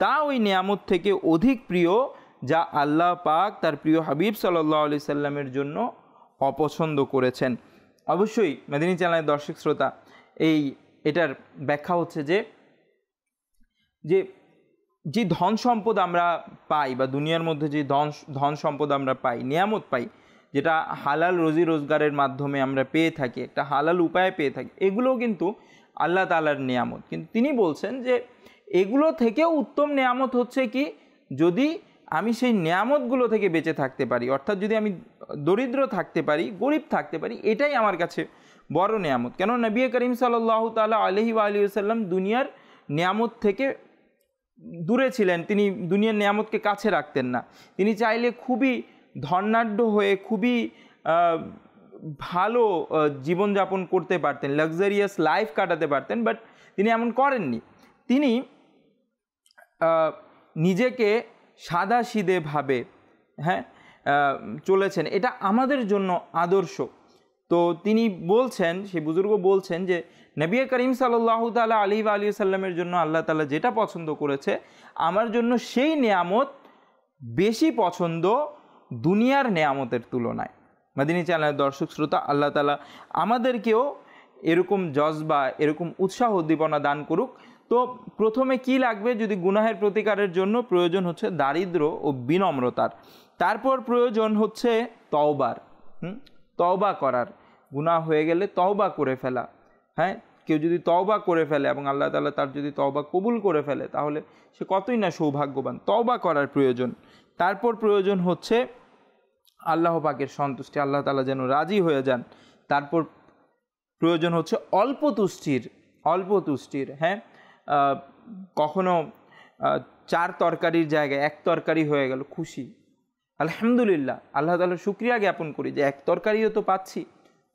তা ওই নেয়ামত থেকে অধিক প্রিয় যা আল্লাহ পাক তার প্রিয় হাবিব সাল্লাল্লাহু আলাইহি সাল্লামের জন্য অপছন্দ করেছেন। অবশ্যই মাদানী চ্যানেলের দর্শক শ্রোতা, এটার ব্যাখ্যা হচ্ছে যে ধন সম্পদ আমরা পাই বা দুনিয়ার মধ্যে যে ধন সম্পদ আমরা পাই, নিয়ামত পাই, যেটা হালাল রুজি রোজগারের মাধ্যমে আমরা পেয়ে থাকি, একটা হালাল উপায়ে পেয়ে থাকি, এগুলোও কিন্তু আল্লাহ তাআলার নিয়ামত। কিন্তু তিনি বলছেন যে এগুলো থেকেও উত্তম নিয়ামত হচ্ছে কি, যদি আমি সেই নিয়ামতগুলো থেকে বেঁচে থাকতে পারি, অর্থাৎ যদি আমি দরিদ্র থাকতে পারি, গরিব থাকতে পারি, এটাই আমার কাছে বড় নিয়ামত। কেন নবী করিম সাল্লাল্লাহু তাআলা আলাইহি ওয়া আলিহি ওয়াসাল্লাম দুনিয়ার নিয়ামত থেকে দূরে ছিলেন, তিনি দুনিয়ার নিয়ামতকে কাছে রাখতেন না। তিনি চাইলে খুবই ধনাঢ্য হয়ে খুবই ভালো জীবনযাপন করতে পারতেন, লাক্সারিয়াস লাইফ কাটাতে পারতেন, বাট তিনি এমন করেননি। তিনি নিজেকে সাদাসিধেভাবে চলেছেন। এটা আমাদের জন্য আদর্শ। তো তিনি বলছেন, সেই বুজুর্গ বলছেন যে নবী করিম সাল্লাল্লাহু তাআলা আলাইহি ওয়া আলিহি সাল্লামের জন্য আল্লাহ তাআলা যেটা পছন্দ করেছে, আমার জন্য সেই নেয়ামত বেশি পছন্দ দুনিয়ার নেয়ামতের তুলনায়। মাদিনী চ্যানেলের দর্শক শ্রোতা, আল্লাহ তাআলা আমাদেরকেও এরকম জজবা, এরকম উৎসাহ উদ্দীপনা দান করুক। তো প্রথমে কি লাগবে? যদি গুনাহের প্রতিকারের জন্য প্রয়োজন হচ্ছে দারিদ্র্য ও বিনম্রতার, তারপর প্রয়োজন হচ্ছে তওবার, তওবা করার। গুনাহ হয়ে গেলে তওবা করে ফেলা। কেউ যদি তওবা করে ফেলে এবং আল্লাহ তাআলা তার যদি তওবা কবুল করে ফেলে, তাহলে সে কতই না সৌভাগ্যবান। তওবা করার প্রয়োজন। তারপর প্রয়োজন হচ্ছে আল্লাহ পাকের সন্তুষ্টি, আল্লাহ তাআলা যেন রাজি হয়ে যান। তারপর প্রয়োজন হচ্ছে অল্প তুষ্টির। কখনো 4 তরকারির জায়গায় 1 তরকারি হয়ে গেল, খুশি, আলহামদুলিল্লাহ, আল্লাহ তাআলার শুকরিয়া জ্ঞাপন করি যে 1 তরকারিও তো পাচ্ছি।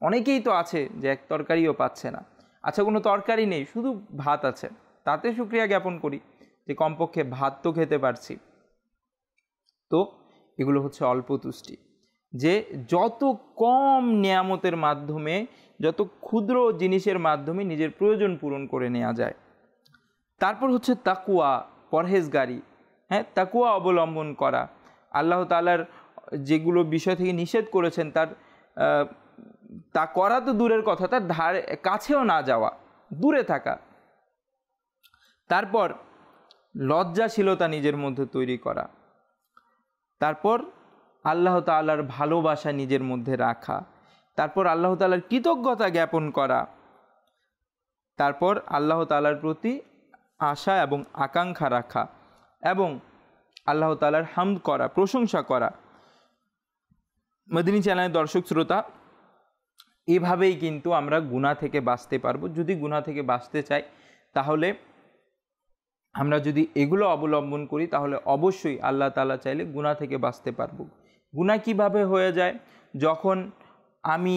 অনেকেই তো আছে যে 1 তরকারিও পাচ্ছে না। আচ্ছা, কোনো তরকারি নেই, শুধু ভাত আছে, তাতে শুকরিয়া জ্ঞাপন করি যে কমপক্ষে ভাত তো খেতে পারছি। তো এগুলো হচ্ছে অল্প তুষ্টি, যে যত কম নিয়ামতের মাধ্যমে, যত ক্ষুদ্র জিনিসের মাধ্যমে নিজের প্রয়োজন পূরণ করে নেওয়া যায়। তারপর হচ্ছে তাকওয়া, পরহেজগারি, তাকওয়া অবলম্বন করা। আল্লাহ তাআলার যেগুলো বিষয় থেকে নিষেধ করেছেন তা করা তো দূরের কথা, তার কাছেও না যাওয়া, দূরে থাকা। তারপর লজ্জাশীলতা নিজের মধ্যে তৈরি করা। তারপর আল্লাহ তাআলার ভালোবাসা নিজের মধ্যে রাখা। তারপর আল্লাহ তাআলার কৃতজ্ঞতা জ্ঞাপন করা। তারপর আল্লাহ তাআলার প্রতি আশা এবং আকাঙ্ক্ষা রাখা এবং আল্লাহ তাআলার হামদ করা, প্রশংসা করা। মদিনী চ্যানেলের দর্শক শ্রোতা, এভাবেই কিন্তু আমরা গুনাহ থেকে বাঁচতে পারবো। যদি গুনাহ থেকে বাঁচতে চাই, তাহলে আমরা যদি এগুলো অবলম্বন করি, তাহলে অবশ্যই আল্লাহ তাআলা চাইলে গুনাহ থেকে বাঁচতে পারবো। গুনাহ কিভাবে হয়ে যায়? যখন আমি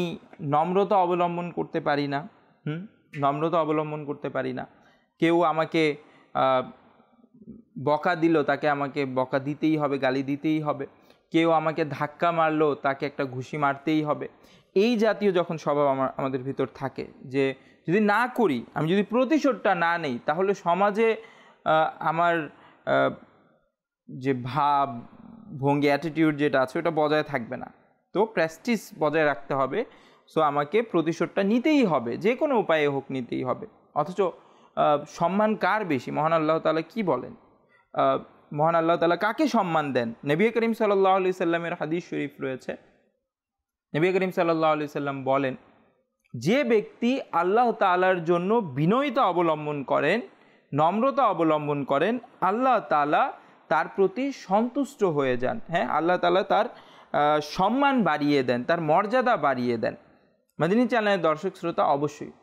নম্রতা অবলম্বন করতে পারি না, নম্রতা অবলম্বন করতে পারি না। কেউ আমাকে বকা দিল, তাকে আমাকে বকা দিতেই হবে, গালি দিতেই হবে। কেউ আমাকে ধাক্কা মারলো, তাকে একটা ঘুষি মারতেই হবে। এই জাতীয় যখন স্বভাব আমাদের ভিতর থাকে, যে যদি না করি, আমি যদি প্রতিশোধটা না নেই, তাহলে সমাজে আমার যে ভাব, ভঙ্গি, অ্যাটিটিউড যেটা আছে, ওটা বজায় থাকবে না। তো প্রেস্টিজ বজায় রাখতে হবে। সো আমাকে প্রতিশোধটা নিতেই হবে, যে কোনো উপায়ে হোক নিতেই হবে। অথচ সম্মান কার বেশি? মহান আল্লাহ তাআলা কি বলেন? মহান আল্লাহ তাআলা কাকে সম্মান দেন? নবী করিম সাল্লাল্লাহু আলাইহি সাল্লামের হাদিস শরীফ রয়েছে। নবী করিম সাল্লাল্লাহু আলাইহি সাল্লাম বলেন, যে ব্যক্তি আল্লাহ তাআলার জন্য বিনয়তা অবলম্বন করেন, নম্রতা অবলম্বন করেন, আল্লাহ তাআলা তার প্রতি সন্তুষ্ট হয়ে যান। আল্লাহ তাআলা তার সম্মান বাড়িয়ে দেন, তার মর্যাদা বাড়িয়ে দেন। মদিনী চ্যানেলের দর্শক শ্রোতা, অবশ্যই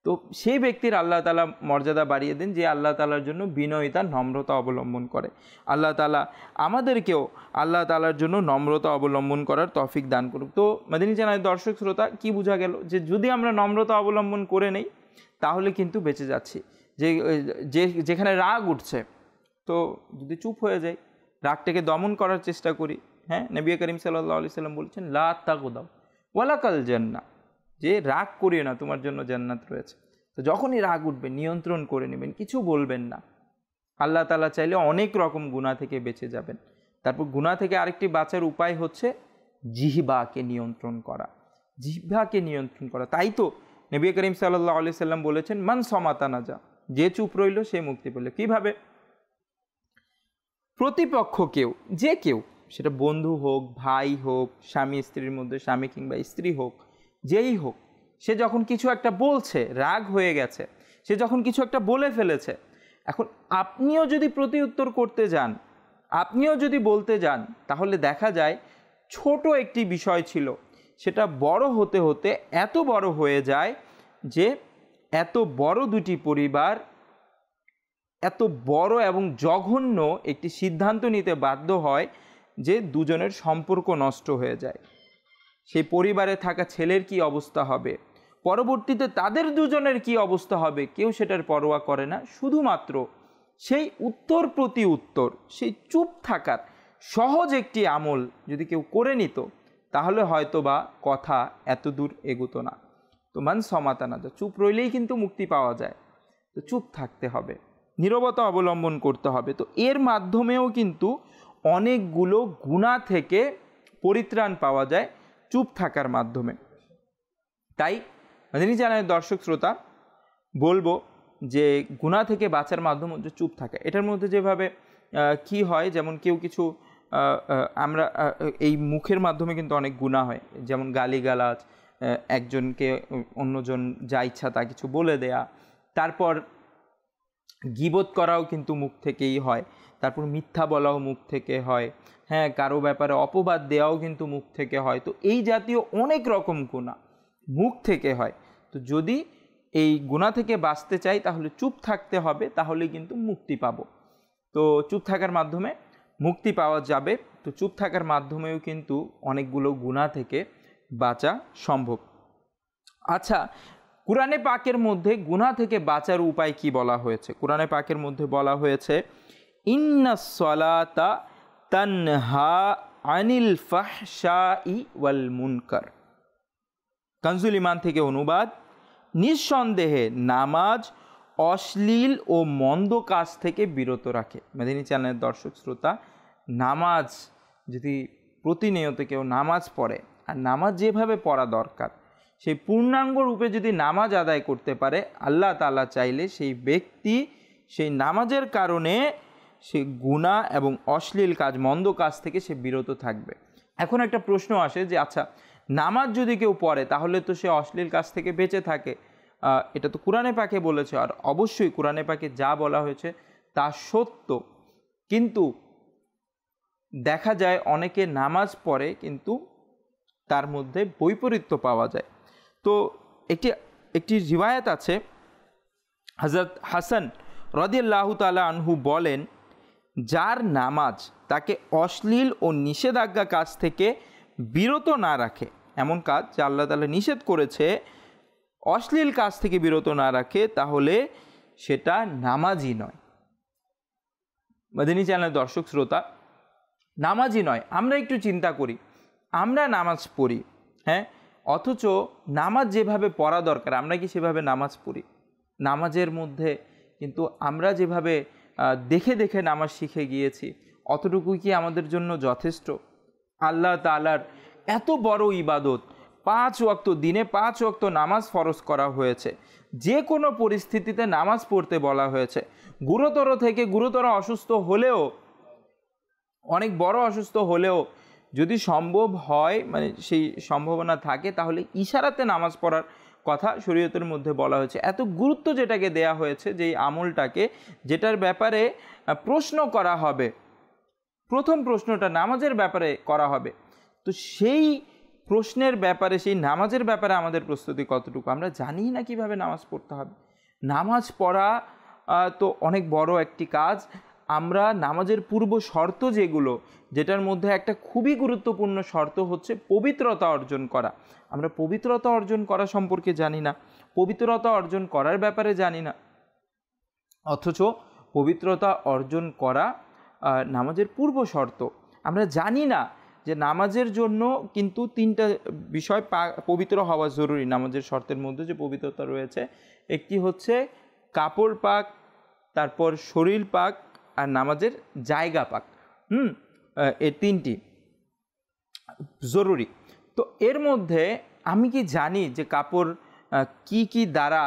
তো সেই ব্যক্তির আল্লাহ তাআলা মর্যাদা বাড়িয়ে দেন যে আল্লাহ তাআলার জন্য বিনয়তা, নম্রতা অবলম্বন করে। আল্লাহ তাআলা আমাদেরকেও আল্লাহ তাআলার জন্য নম্রতা অবলম্বন করার তৌফিক দান করুক। তো মদিনী চ্যানেলের দর্শক শ্রোতা, কি বোঝা গেল? যে যদি আমরা নম্রতা অবলম্বন করে নেই, তাহলে কিন্তু বেঁচে যাচ্ছি। যেখানে রাগ উঠছে, তো যদি চুপ হয়ে যাই, রাগটাকে দমন করার চেষ্টা করি। নবী করিম সাল্লাল্লাহু আলাইহি সাল্লাম বলেছেন, লা তাগদাব ওয়ালাকাল জান্নাহ, যে রাগ করিও না, তোমার জন্য জান্নাত রয়েছে। তো যখনই রাগ উঠবে, নিয়ন্ত্রণ করে নেবেন, কিছু বলবেন না। আল্লাহ তাআলা চাইলে অনেক রকম গুনাহ থেকে বেঁচে যাবেন। তারপর গুনাহ থেকে আরেকটি বাঁচার উপায় হচ্ছে জিহ্বাকে নিয়ন্ত্রণ করা। জিহ্বাকে নিয়ন্ত্রণ করা। তাই তো নবী করিম সাল্লাল্লাহু আলাইহি সাল্লাম বলেছেন, মান সমাতা নাজা, যে চুপ রইল সে মুক্তি পেল। কিভাবে? প্রতিপক্ষ যে কেউ, সেটা বন্ধু হোক, ভাই হোক, স্বামী স্ত্রীর মধ্যে স্বামী কিংবা স্ত্রী হোক, যেই হোক, সে যখন কিছু একটা বলছে, রাগ হয়ে গেছে, সে যখন কিছু একটা বলে ফেলেছে, এখন আপনিও যদি প্রতি উত্তর করতে যান, আপনিও যদি বলতে যান, তাহলে দেখা যায় ছোট একটি বিষয় ছিল, সেটা বড় হতে হতে এত বড় হয়ে যায় যে এত বড় দুটি পরিবার এত বড় এবং জঘন্য একটি সিদ্ধান্ত নিতে বাধ্য হয় যে দুজনের সম্পর্ক নষ্ট হয়ে যায়। সেই পরিবারে থাকা ছেলের কি অবস্থা হবে, পরবর্তীতে তাদের দুজনের কি অবস্থা হবে, কেউ সেটার পরোয়া করে না। শুধুমাত্র সেই উত্তর প্রতি উত্তর, সেই চুপ থাকার সহজ একটি আমল যদি কেউ করে নিত, তাহলে হয়তো বা কথা এত দূর এগোতো না। তো মান সমাতানা, চুপ রইলেই কিন্তু মুক্তি পাওয়া যায়। তো চুপ থাকতে হবে, নীরবতা অবলম্বন করতে হবে। তো এর মাধ্যমেও কিন্তু অনেকগুলো গুনাহ থেকে পরিত্রাণ পাওয়া যায় চুপ থাকার মাধ্যমে। তাই মাদানী চ্যানেলের দর্শক শ্রোতা বলবো যে গুনাহ থেকে বাঁচার মাধ্যম হচ্ছে চুপ থাকা। এটার মধ্যে যেভাবে কি হয়, যেমন কেউ কিছু আমরা এই মুখের মাধ্যমে কিন্তু অনেক গুনাহ হয়, যেমন গালিগালাজ, একজনকে অন্যজন যা ইচ্ছা তা কিছু বলে দেয়া, তারপর গীবত করাও কিন্তু মুখ থেকেই হয়, তারপর মিথ্যা বলাও মুখ থেকে হয়, হ্যাঁ, কারো ব্যাপারে অপবাদ দেওয়াও কিন্তু মুখ থেকে হয়। তো এই জাতীয় অনেক রকম গুনাহ মুখ থেকে হয়। তো যদি এই গুনাহ থেকে বাঁচতে চাই তাহলে চুপ থাকতে হবে, তাহলে কিন্তু মুক্তি পাবো। তো চুপ থাকার মাধ্যমে মুক্তি পাওয়া যাবে। তো চুপ থাকার মাধ্যমেও কিন্তু অনেকগুলো গুনাহ থেকে বাঁচা সম্ভব। আচ্ছা, কুরআনে পাকের মধ্যে গুনাহ থেকে বাঁচার উপায় কি বলা হয়েছে? কুরআনে পাকের মধ্যে বলা হয়েছে ইন্নাস সালাতা তানহা আনিল ফাহশাই ওয়াল মুনকার। কানজুল ঈমান থেকে অনুবাদ, নিঃসন্দেহে নামাজ অশ্লীল ও মন্দ কাজ থেকে বিরত রাখে। মাদানী চ্যানেলের দর্শক শ্রোতা, নামাজ যদি প্রতিনিয়ত কেউ নামাজ পড়ে, আর নামাজ যেভাবে পড়া দরকার সেই পূর্ণাঙ্গ রূপে যদি নামাজ আদায় করতে পারে, আল্লাহ তাআলা চাইলে সেই ব্যক্তি সেই নামাজের কারণে সে গুনাহ এবং অশ্লীল কাজ, মন্দ কাজ থেকে সে বিরত থাকবে। এখন একটা প্রশ্ন আসে যে আচ্ছা, নামাজ যদি কেউ পড়ে তাহলে তো সে অশ্লীল কাজ থেকে বেঁচে থাকে, এটা তো কুরআনে পাকে বলেছে। আর অবশ্যই কুরআনে পাকে যা বলা হয়েছে তা সত্য, কিন্তু দেখা যায় অনেকে নামাজ পড়ে কিন্তু তার মধ্যে বৈপরীত্য পাওয়া যায়। তো একটি রিওয়ায়াত আছে, হযরত হাসান রাদিয়াল্লাহু তাআলা আনহু বলেন, যার নামাজ তাকে অশ্লীল ও নিষেধাজ্ঞা কাজ থেকে বিরত না রাখে, এমন কাজ যা আল্লাহ তাআলা নিষেধ করেছে, অশ্লীল কাজ থেকে বিরত না রাখে, তাহলে সেটা নামাজই নয়। মাদানী চ্যানেলের দর্শক শ্রোতা, নামাজই নয়। আমরা একটু চিন্তা করি, আমরা নামাজ পড়ি, হ্যাঁ, অথচ নামাজ যেভাবে পড়া দরকার আমরা কি সেভাবে নামাজ পড়ি? নামাজের মধ্যে কিন্তু আমরা যেভাবে দেখে দেখে নামাজ শিখে গিয়েছি, অতটুকুই কি আমাদের জন্য যথেষ্ট? আল্লাহ তাআলার এত বড় ইবাদত, 5 ওয়াক্ত, দিনে 5 ওয়াক্ত নামাজ ফরজ করা হয়েছে, যে কোনো পরিস্থিতিতে নামাজ পড়তে বলা হয়েছে। গুরুতর থেকে গুরুতর অসুস্থ হলেও, অনেক বড় অসুস্থ হলেও যদি সম্ভব হয়, মানে সেই সম্ভাবনা থাকে, তাহলে ইশারাতে নামাজ পড়ার কথা শরীয়তের মধ্যে বলা হয়েছে। এত গুরুত্ব যেটাকে দেয়া হয়েছে, যেই আমলটাকে, যেটার ব্যাপারে প্রশ্ন করা হবে, প্রথম প্রশ্নটা নামাজের ব্যাপারে করা হবে, তো সেই প্রশ্নের ব্যাপারে, সেই নামাজের ব্যাপারে আমাদের প্রস্তুতি কতটুকু? আমরা জানি না কিভাবে নামাজ পড়তে হবে। নামাজ পড়া তো অনেক বড় একটি কাজ। আমরা নামাজের পূর্ব শর্ত যেগুলো, যেটার মধ্যে একটা খুবই গুরুত্বপূর্ণ শর্ত হচ্ছে পবিত্রতা অর্জন করা। আমরা পবিত্রতা অর্জন করা সম্পর্কে জানি না, পবিত্রতা অর্জন করার ব্যাপারে জানি না, অথচ পবিত্রতা অর্জন করা নামাজের পূর্ব শর্ত। আমরা জানি না যে নামাজের জন্য কিন্তু 3টা বিষয় পবিত্র হওয়া জরুরি। নামাজের শর্তের মধ্যে যে পবিত্রতা রয়েছে, একটি হচ্ছে কাপড় পাক, তারপর শরীর পাক, আর নামাজের জায়গা পাক। এই 3টি জরুরি। তো এর মধ্যে আমি কি জানি যে কাপড় কি দ্বারা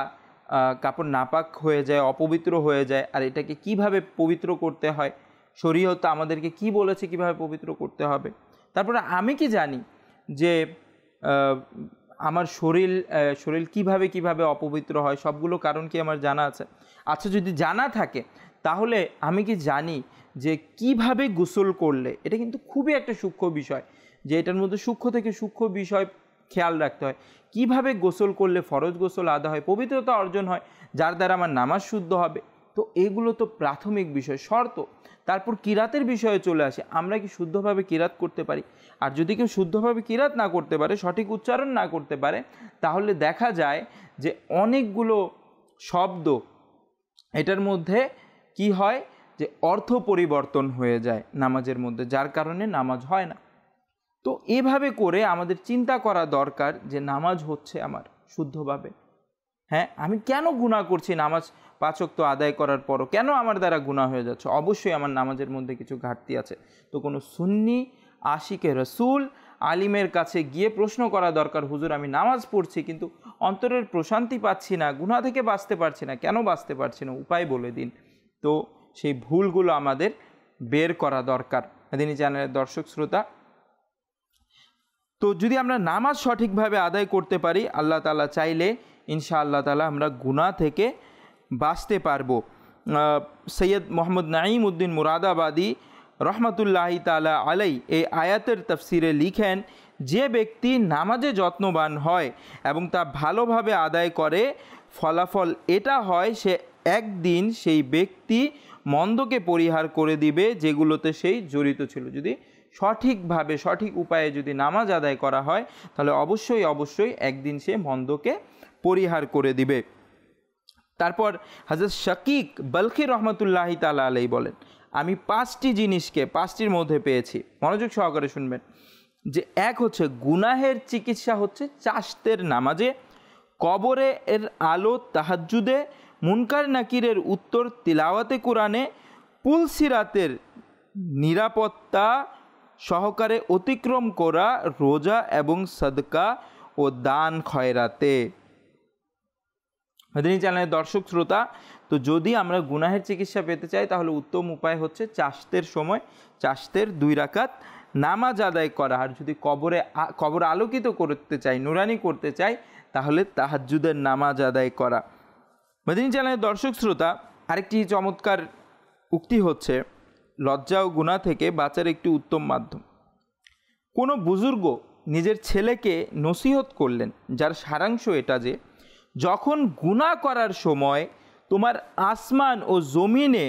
কাপড় নাপাক হয়ে যায়, অপবিত্র হয়ে যায়, আর এটাকে কিভাবে পবিত্র করতে হয়? শরীয়ত আমাদেরকে কি বলেছে কিভাবে পবিত্র করতে হবে? তারপরে আমি কি জানি যে আমার শরীর কিভাবে অপবিত্র হয়? সবগুলো কারণ কি আমার জানা আছে? আচ্ছা, যদি জানা থাকে তাহলে আমি কি জানি যে কিভাবে গোসল করলে? এটা কিন্তু খুবই একটা সূক্ষ্ম বিষয়, যে এটার মধ্যে সূক্ষ্ম থেকে সূক্ষ্ম বিষয় খেয়াল রাখতে হয়। কিভাবে গোসল করলে ফরজ গোসল আদা হয়, পবিত্রতা অর্জন হয়, যার দ্বারা আমার নামাজ শুদ্ধ হবে, তো এগুলো তো প্রাথমিক বিষয়, শর্ত। তারপর কিরাতের বিষয়ে চলে আসে, আমরা কি শুদ্ধভাবে কিরাত করতে পারি? আর যদি কেউ শুদ্ধভাবে কিরাত না করতে পারে, সঠিক উচ্চারণ না করতে পারে, তাহলে দেখা যায় যে অনেকগুলো শব্দ এটার মধ্যে কি হয়, যে অর্থ পরিবর্তন হয়ে যায় নামাজের মধ্যে, যার কারণে নামাজ হয় না। তো এভাবে করে আমাদের চিন্তা করা দরকার যে নামাজ হচ্ছে আমার শুদ্ধভাবে। হ্যাঁ, আমি কেন গুনাহ করছি নামাজ 5 ওয়াক্ত আদায় করার পরও, কেন আমার দ্বারা গুনাহ হয়ে যাচ্ছে? অবশ্যই আমার নামাজের মধ্যে কিছু ঘাটতি আছে। তো কোনো সুন্নি আশিকে রসুল আলিমের কাছে গিয়ে প্রশ্ন করা দরকার, হুজুর আমি নামাজ পড়ছি কিন্তু অন্তরের প্রশান্তি পাচ্ছি না, গুনাহ থেকে বাঁচতে পারছি না, কেন বাঁচতে পারছি না, উপায় বলে দিন। তো সেই ভুলগুলো আমাদের বের করা দরকার। মাদিনী চ্যানেলের দর্শক শ্রোতা, তো যদি আমরা নামাজ সঠিকভাবে আদায় করতে পারি, আল্লাহ তাআলা চাইলে ইনশাআল্লাহ তাআলা আমরা গুনাহ থেকে বাঁচতে পারবো। সৈয়দ মোহাম্মদ নাঈম উদ্দিন মুরাদাবাদী রহমতুল্লাহি তাআলা আলাই এই আয়াতের তাফসিরে লিখেন, যে ব্যক্তি নামাজে যত্নবান হয় এবং তা ভালোভাবে আদায় করে, ফলাফল এটা হয় সে একদিন সেই ব্যক্তি মন্দকে পরিহার করে দিবে যেগুলোতে সেই জড়িত ছিল। যদি সঠিকভাবে সঠিক উপায়ে যদি নামাজ আদায় করা হয়, তাহলে অবশ্যই অবশ্যই একদিন সে মন্দকে পরিহার করে দিবে। তারপর হযরত শাকিক বলখি রহমতুল্লাহি তাআলা আলাইহি বলেন, আমি 5টি জিনিসকে 5টির মধ্যে পেয়েছি, মনোযোগ সহকারে শুনবেন। যে এক হচ্ছে গুনাহের চিকিৎসা হচ্ছে চাশতের নামাজে, কবরে এর আলো তাহাজ্জুদে, মুনকার নাকিরের উত্তর তিলাওয়াতে কোরআনে, পুলসিরাতের নিরাপত্তা সহকারে অতিক্রম করা রোজা এবং সদকা ও দান খয়রাতে। মাদিনী চ্যানেলের দর্শক শ্রোতা, তো যদি আমরা গুনাহের চিকিৎসা পেতে চাই তাহলে উত্তম উপায় হচ্ছে চাশতের সময় চাশতের 2 রাকাত নামাজ আদায় করা। আর যদি কবর আলোকিত করতে চাই, নুরানি করতে চাই, তাহলে তাহাজ্জুদের নামাজ আদায় করা। মাদিনী চ্যানেলের দর্শক শ্রোতা, আরেকটি চমৎকার উক্তি হচ্ছে, লজ্জা ও গুনাহ থেকে বাঁচার একটি উত্তম মাধ্যম। কোনো বুজুর্গ নিজের ছেলেকে নসিহত করলেন, যার সারাংশ এটা যে যখন গুনাহ করার সময় তোমার আসমান ও জমিনে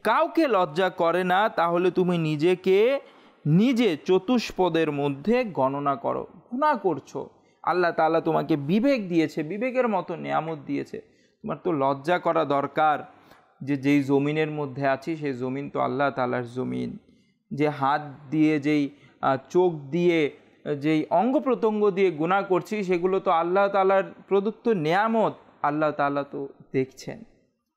কাউকে লজ্জা করে না, তাহলে তুমি নিজেকে নিজে চতুষ্পদের মধ্যে গণনা করো। গুনাহ করছো, আল্লাহ তাআলা তোমাকে বিবেক দিয়েছে, বিবেকের মতো নিয়ামত দিয়েছে, তোমার তো লজ্জা করা দরকার যে যেই জমিনের মধ্যে আছি সেই জমিন তো আল্লাহ তাআলার জমিন। যে হাত দিয়ে, যেই চোখ দিয়ে, যেই অঙ্গ প্রত্যঙ্গ দিয়ে গুনাহ করছি, সেগুলো তো আল্লাহ তাআলার প্রদত্ত নিয়ামত। আল্লাহ তাআলা তো দেখছেন।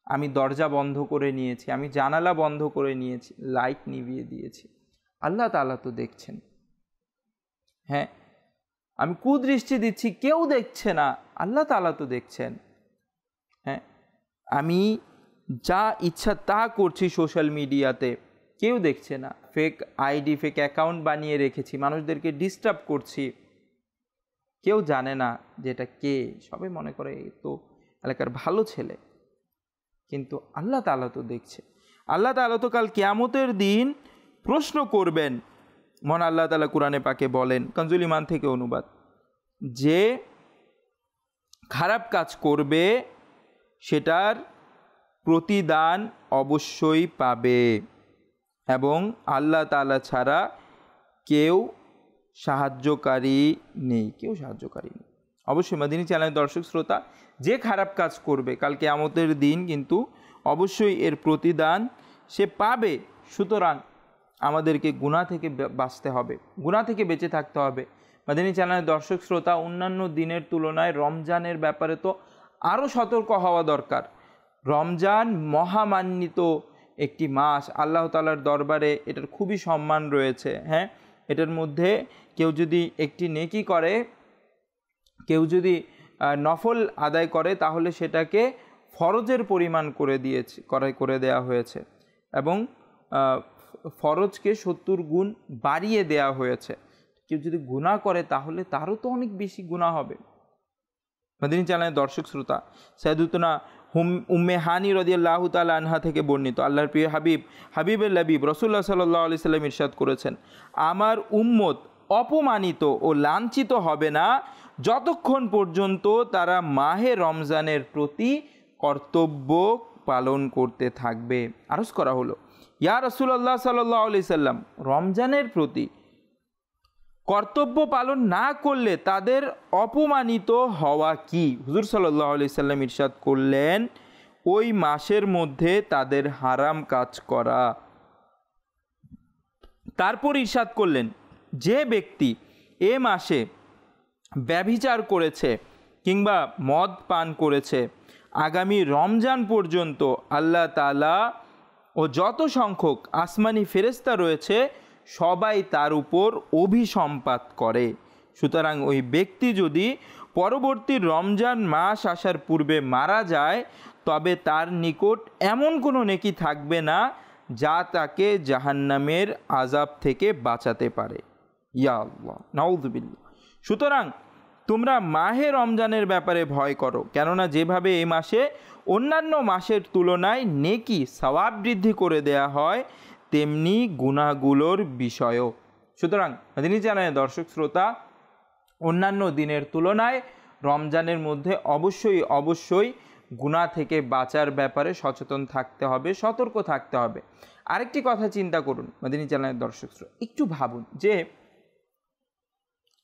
আমি দরজা বন্ধ করে নিয়েছি, আমি জানালা বন্ধ করে নিয়েছি, লাইট নিভিয়ে দিয়েছি, আল্লাহ তাআলা তো দেখছেন। হ্যাঁ, আমি কুদৃষ্টি দিচ্ছি, কেউ দেখছে না, আল্লাহ তাআলা তো দেখছেন। হ্যাঁ, আমি যা ইচ্ছা তা করছি সোশ্যাল মিডিয়াতে, কেউ দেখছে না, ফেক আইডি ফেক অ্যাকাউন্ট বানিয়ে রেখেছি, মানুষদেরকে ডিস্টার্ব করছি, কেউ জানে না যে এটা কে, সবাই মনে করে এই তো এলাকার ভালো ছেলে, কিন্তু আল্লাহ তাআলা তো দেখছে। আল্লাহ তাআলা তো কাল কিয়ামতের দিন প্রশ্ন করবেন। মহান আল্লাহ তাআলা কোরআনে পাকে বলেন, কানজুল ঈমান থেকে অনুবাদ, যে খারাপ কাজ করবে সেটার প্রতিদান অবশ্যই পাবে এবং আল্লাহ তাআলা ছাড়া কেউ সাহায্যকারী নেই, কেউ সাহায্যকারী নেই। অবশ্যই মাদিনী চ্যানেলের দর্শক শ্রোতা, যে খারাপ কাজ করবে কাল কিয়ামতের দিন কিন্তু অবশ্যই এর প্রতিদান সে পাবে। সুতরাং আমাদেরকে গুনাহ থেকে বাঁচতে হবে, গুনাহ থেকে বেঁচে থাকতে হবে। মাদিনী চ্যানেলের দর্শক শ্রোতা, অন্যান্য দিনের তুলনায় রমজানের ব্যাপারে তো আরও সতর্ক হওয়া দরকার। রমজান মহামান্বিত একটি মাস, আল্লাহ তাআলার দরবারে এটার খুবই সম্মান রয়েছে। হ্যাঁ, এটার মধ্যে কেউ যদি একটি নেকি করে, কেউ যদি নফল আদায় করে, তাহলে সেটাকে ফরজের পরিমাণ করে দেয়া হয়েছে এবং ফরজকে 70 গুণ বাড়িয়ে দেয়া হয়েছে। কেউ যদি গুনাহ করে তাহলে তারও তো অনেক বেশি গুনাহ হবে। মাদিনী চ্যানেলের দর্শক শ্রোতা, সাইয়্যিদাতুনা উম্মে হানি রাদিয়াল্লাহু তাআলা আনহা থেকে বর্ণিত, আল্লাহর প্রিয় হাবিবের লবিব রাসূলুল্লাহ সাল্লাল্লাহু আলাইহি সাল্লাম ইরশাদ করেছেন, আমার উম্মত অপমানিত ও লাঞ্ছিত হবে না যতক্ষণ পর্যন্ত তারা মাহে রমজানের প্রতি কর্তব্য পালন করতে থাকবে। আরজ করা হলো, ইয়া রাসূলুল্লাহ সাল্লাল্লাহু আলাইহি সাল্লাম, রমজানের প্রতি কর্তব্য পালন না করলে তাদের অপমানিত হওয়া কি? হুজুর সাল্লাল্লাহু আলাইহি সাল্লাম ইরশাদ করলেন, ওই মাসের মধ্যে তাদের হারাম কাজ করা। তারপর ইরশাদ করলেন, যে ব্যক্তি এ মাসে ব্যভিচার করেছে কিংবা মদ পান করেছে, আগামী রমজান পর্যন্ত আল্লাহ তাআলা ও যত সংখ্যক আসমানি ফেরেশতা রয়েছে সবাই তার উপর অভিসম্পাত করে। সুতরাং ওই ব্যক্তি যদি পরবর্তী রমজান মাস আসার পূর্বে মারা যায়, তবে তার নিকট এমন কোনো নেকি থাকবে না যা তাকে জাহান্নামের আযাব থেকে বাঁচাতে পারে। ইয়া আল্লাহ, নাউযুবিল্লাহ। সুতরাং তোমরা মাহে রমজানের ব্যাপারে ভয় করো, কেননা যেভাবে এই মাসে অন্যান্য মাসের তুলনায় নেকি সওয়াব বৃদ্ধি করে দেয়া হয়, তেমনি গুনাহগুলোর বিষয়ও। সুতরাং মাদানী চ্যানেলের দর্শক শ্রোতা, অন্যান্য দিনের তুলনায় রমজানের মধ্যে অবশ্যই গুনাহ থেকে বাঁচার ব্যাপারে সচেতন থাকতে হবে, সতর্ক থাকতে হবে। আরেকটি কথা চিন্তা করুন মাদানী চ্যানেলের দর্শক শ্রোতা, একটু ভাবুন যে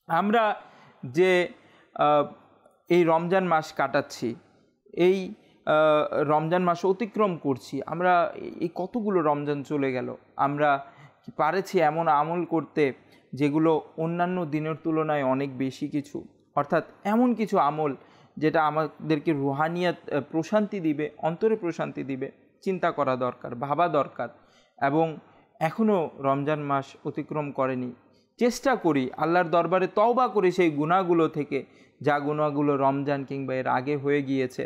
আমরা যে এই রমজান মাস কাটাচ্ছি, এই রমজান মাস অতিক্রম করছি, আমরা এই কতগুলো রমজান চলে গেল, আমরা কি পারেছি এমন আমল করতে যেগুলো অন্যান্য দিনের তুলনায় অনেক বেশি কিছু, অর্থাৎ এমন কিছু আমল যেটা আমাদেরকে রুহানিয়াত প্রশান্তি দিবে, অন্তরে প্রশান্তি দিবে। চিন্তা করা দরকার, ভাবা দরকার। এবং এখনও রমজান মাস অতিক্রম করেনি, চেষ্টা করি আল্লাহর দরবারে তওবা করি সেই গুনাহগুলো থেকে, যা গুনাহগুলো রমজান কিংবা এর আগে হয়ে গিয়েছে।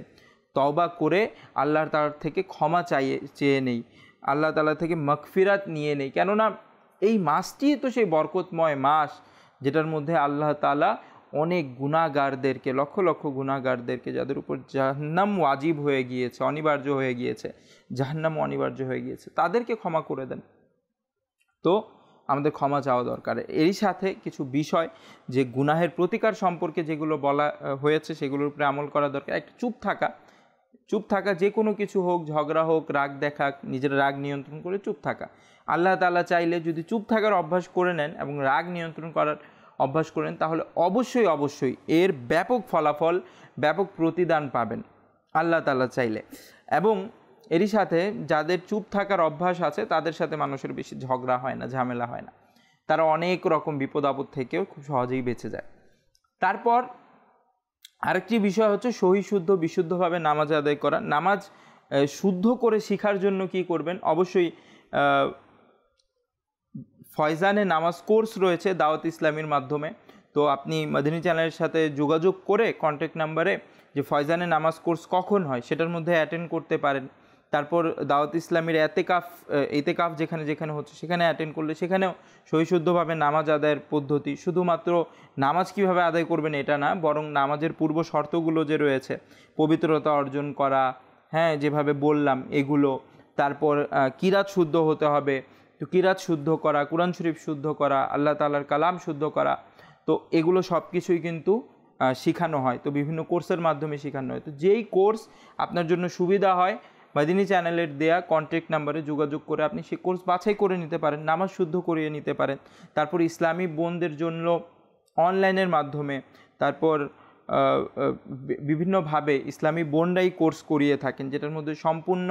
তওবা করে আল্লাহর তাআলা থেকে ক্ষমা চেয়ে নেই, আল্লাহ তাআলা থেকে মাগফিরাত নিয়ে নেই। কেননা এই মাসটি তো সেই বরকতময় মাস যেটার মধ্যে আল্লাহ তাআলা অনেক গুনাহগারদেরকে, লক্ষ লক্ষ গুনাহগারদেরকে, যাদের উপর জাহান্নাম ওয়াজিব হয়ে গিয়েছে, অনিবার্য হয়ে গিয়েছে, জাহান্নাম অনিবার্য হয়ে গিয়েছে, তাদেরকে ক্ষমা করে দেন। তো আমাদের ক্ষমা চাওয়া দরকার। এরই সাথে কিছু বিষয় যে গুনাহের প্রতিকার সম্পর্কে যেগুলো বলা হয়েছে সেগুলোর উপরে আমল করা দরকার। একটা চুপ থাকা, যে কোনো কিছু হোক, ঝগড়া হোক, রাগ দেখা, নিজের রাগ নিয়ন্ত্রণ করে চুপ থাকা। আল্লাহ তাআলা চাইলে যদি চুপ থাকার অভ্যাস করে নেন এবং রাগ নিয়ন্ত্রণ করার অভ্যাস করেন, তাহলে অবশ্যই এর ব্যাপক ফলাফল, ব্যাপক প্রতিদান পাবেন আল্লাহ তাআলা চাইলে। এবং এরই সাথে যাদের চুপ থাকার অভ্যাস আছে তাদের সাথে মানুষের বেশি ঝগড়া হয় না, ঝামেলা হয় না, তারা অনেক রকম বিপদ আপদ থেকেও খুব সহজেই বেঁচে যায়। তারপর আরেকটি বিষয় হচ্ছে বিশুদ্ধভাবে নামাজ আদায় করা। নামাজ শুদ্ধ করে শেখার জন্য কি করবেন? অবশ্যই ফয়জানে নামাজ কোর্স রয়েছে দাওয়াত ইসলামীর মাধ্যমে। তো আপনি মাদানী চ্যানেলের সাথে যোগাযোগ করে কন্ট্যাক্ট নাম্বারে যে ফয়জানে নামাজ কোর্স কখন হয় সেটার মধ্যে অ্যাটেন্ড করতে পারেন। তারপর দাওয়াত ইসলামীর এতেকাফ যেখানে হচ্ছে সেখানে অ্যাটেন্ড করলে সেখানেও সহিশুদ্ধভাবে নামাজ আদায়ের পদ্ধতি, শুধুমাত্র নামাজ কিভাবে আদায় করবেন এটা না, বরং নামাজের পূর্ব শর্তগুলো যে রয়েছে, পবিত্রতা অর্জন করা, হ্যাঁ যেভাবে বললাম এগুলো, তারপর কিরাত শুদ্ধ হতে হবে, তো কিরাত শুদ্ধ করা, কুরআন শরীফ শুদ্ধ করা, আল্লাহ তাআলার কালাম শুদ্ধ করা, তো এগুলো সব কিছুই কিন্তু শেখানো হয়। তো বিভিন্ন কোর্সের মাধ্যমে শেখানো হয়। তো যেই কোর্স আপনার জন্য সুবিধা হয়, মাদানী চ্যানেলের দেয়া কন্ট্যাক্ট নাম্বারে যোগাযোগ করে আপনি সেই কোর্স বাছাই করে নিতে পারেন, নামাজ শুদ্ধ করিয়ে নিতে পারেন। তারপর ইসলামী বোনদের জন্য অনলাইনের মাধ্যমে, তারপর বিভিন্নভাবে ইসলামী বোনরাই কোর্স করিয়ে থাকেন, যেটার মধ্যে সম্পূর্ণ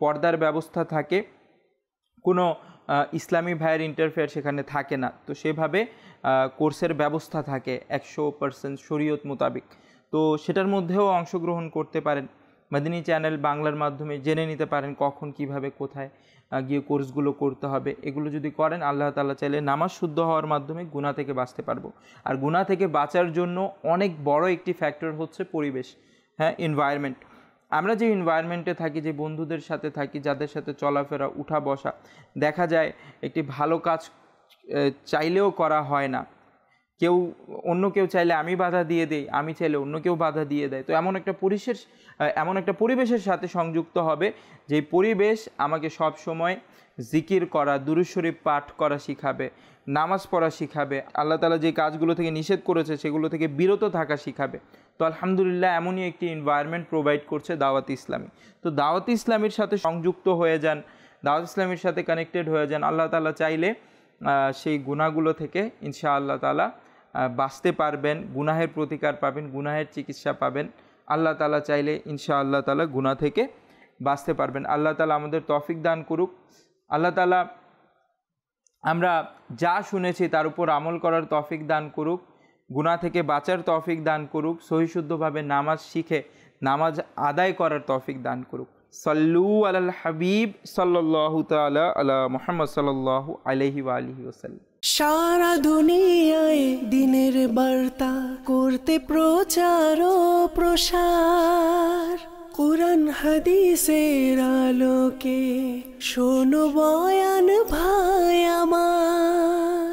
পর্দার ব্যবস্থা থাকে, কোনো ইসলামী ভাইয়ের ইন্টারফেয়ার সেখানে থাকে না। তো সেভাবে কোর্সের ব্যবস্থা থাকে 100% শরীয়ত মোতাবেক। তো সেটার মধ্যেও অংশগ্রহণ করতে পারেন। মাদানী চ্যানেল বাংলার মাধ্যমে জেনে নিতে পারেন কখন, কিভাবে, কোথায় গিয়ে কোর্সগুলো করতে হবে। এগুলো যদি করেন, আল্লাহ তাআলা চাইলে নামাজ শুদ্ধ হওয়ার মাধ্যমে গুনাহ থেকে বাঁচতে পারবো। আর গুনাহ থেকে বাঁচার জন্য অনেক বড় একটি ফ্যাক্টর হচ্ছে পরিবেশ, হ্যাঁ, এনভায়রনমেন্ট। আমরা যে এনভায়রনমেন্টে থাকি, যে বন্ধুদের সাথে থাকি, যাদের সাথে চলাফেরা, উঠা বসা, দেখা যায় একটি ভালো কাজ চাইলেও করা হয় না। অন্য কেউ চাইলে আমি বাধা দিয়ে দেই, আমি চাইলে অন্য কেউ বাধা দিয়ে দেয়। তো এমন একটা পরিবেশের সাথে সংযুক্ত হবে যে পরিবেশ আমাকে সব সময় জিকির করা, দুরূদ শরীফ পাঠ করা শিখাবে, নামাজ পড়া শিখাবে, আল্লাহ তাআলা যে কাজগুলো থেকে নিষেধ করেছে সেগুলো থেকে বিরত থাকা শিখাবে। তো আলহামদুলিল্লাহ এমনই একটি এনভায়রনমেন্ট প্রোভাইড করছে দাওয়াত ইসলামী। তো দাওয়াত ইসলামীর সাথে সংযুক্ত হয়ে যান, দাওয়াত ইসলামীর সাথে কানেক্টেড হয়ে যান। আল্লাহ তাআলা চাইলে সেই গুনাহগুলো থেকে ইনশাআল্লাহ তাআলা বাঁচতে পারবেন, গুনাহের প্রতিকার পাবেন, গুনাহের চিকিৎসা পাবেন। আল্লাহ তাআলা চাইলে ইনশাআল্লাহ তাআলা গুনাহ থেকে বাঁচতে পারবেন। আল্লাহ তাআলা আমাদের তৌফিক দান করুক। আল্লাহ তাআলা আমরা যা শুনেছি তার উপর আমল করার তৌফিক দান করুক, গুনাহ থেকে বাঁচার তৌফিক দান করুক, সহিশুদ্ধভাবে নামাজ শিখে নামাজ আদায় করার তৌফিক দান করুক। সাল্লু আলাল হাবিব সাল্লাল্লাহু তাআলা আলা মুহাম্মদ সাল্লাল্লাহু আলাইহি ওয়া আলিহি ওয়াসাল্লাম। সারা দুনিয়ায় দিনের বার্তা করতে প্রচার ও প্রসার, কুরআন হাদিসের আলোকে শোনো বয়ান ভাই আমার।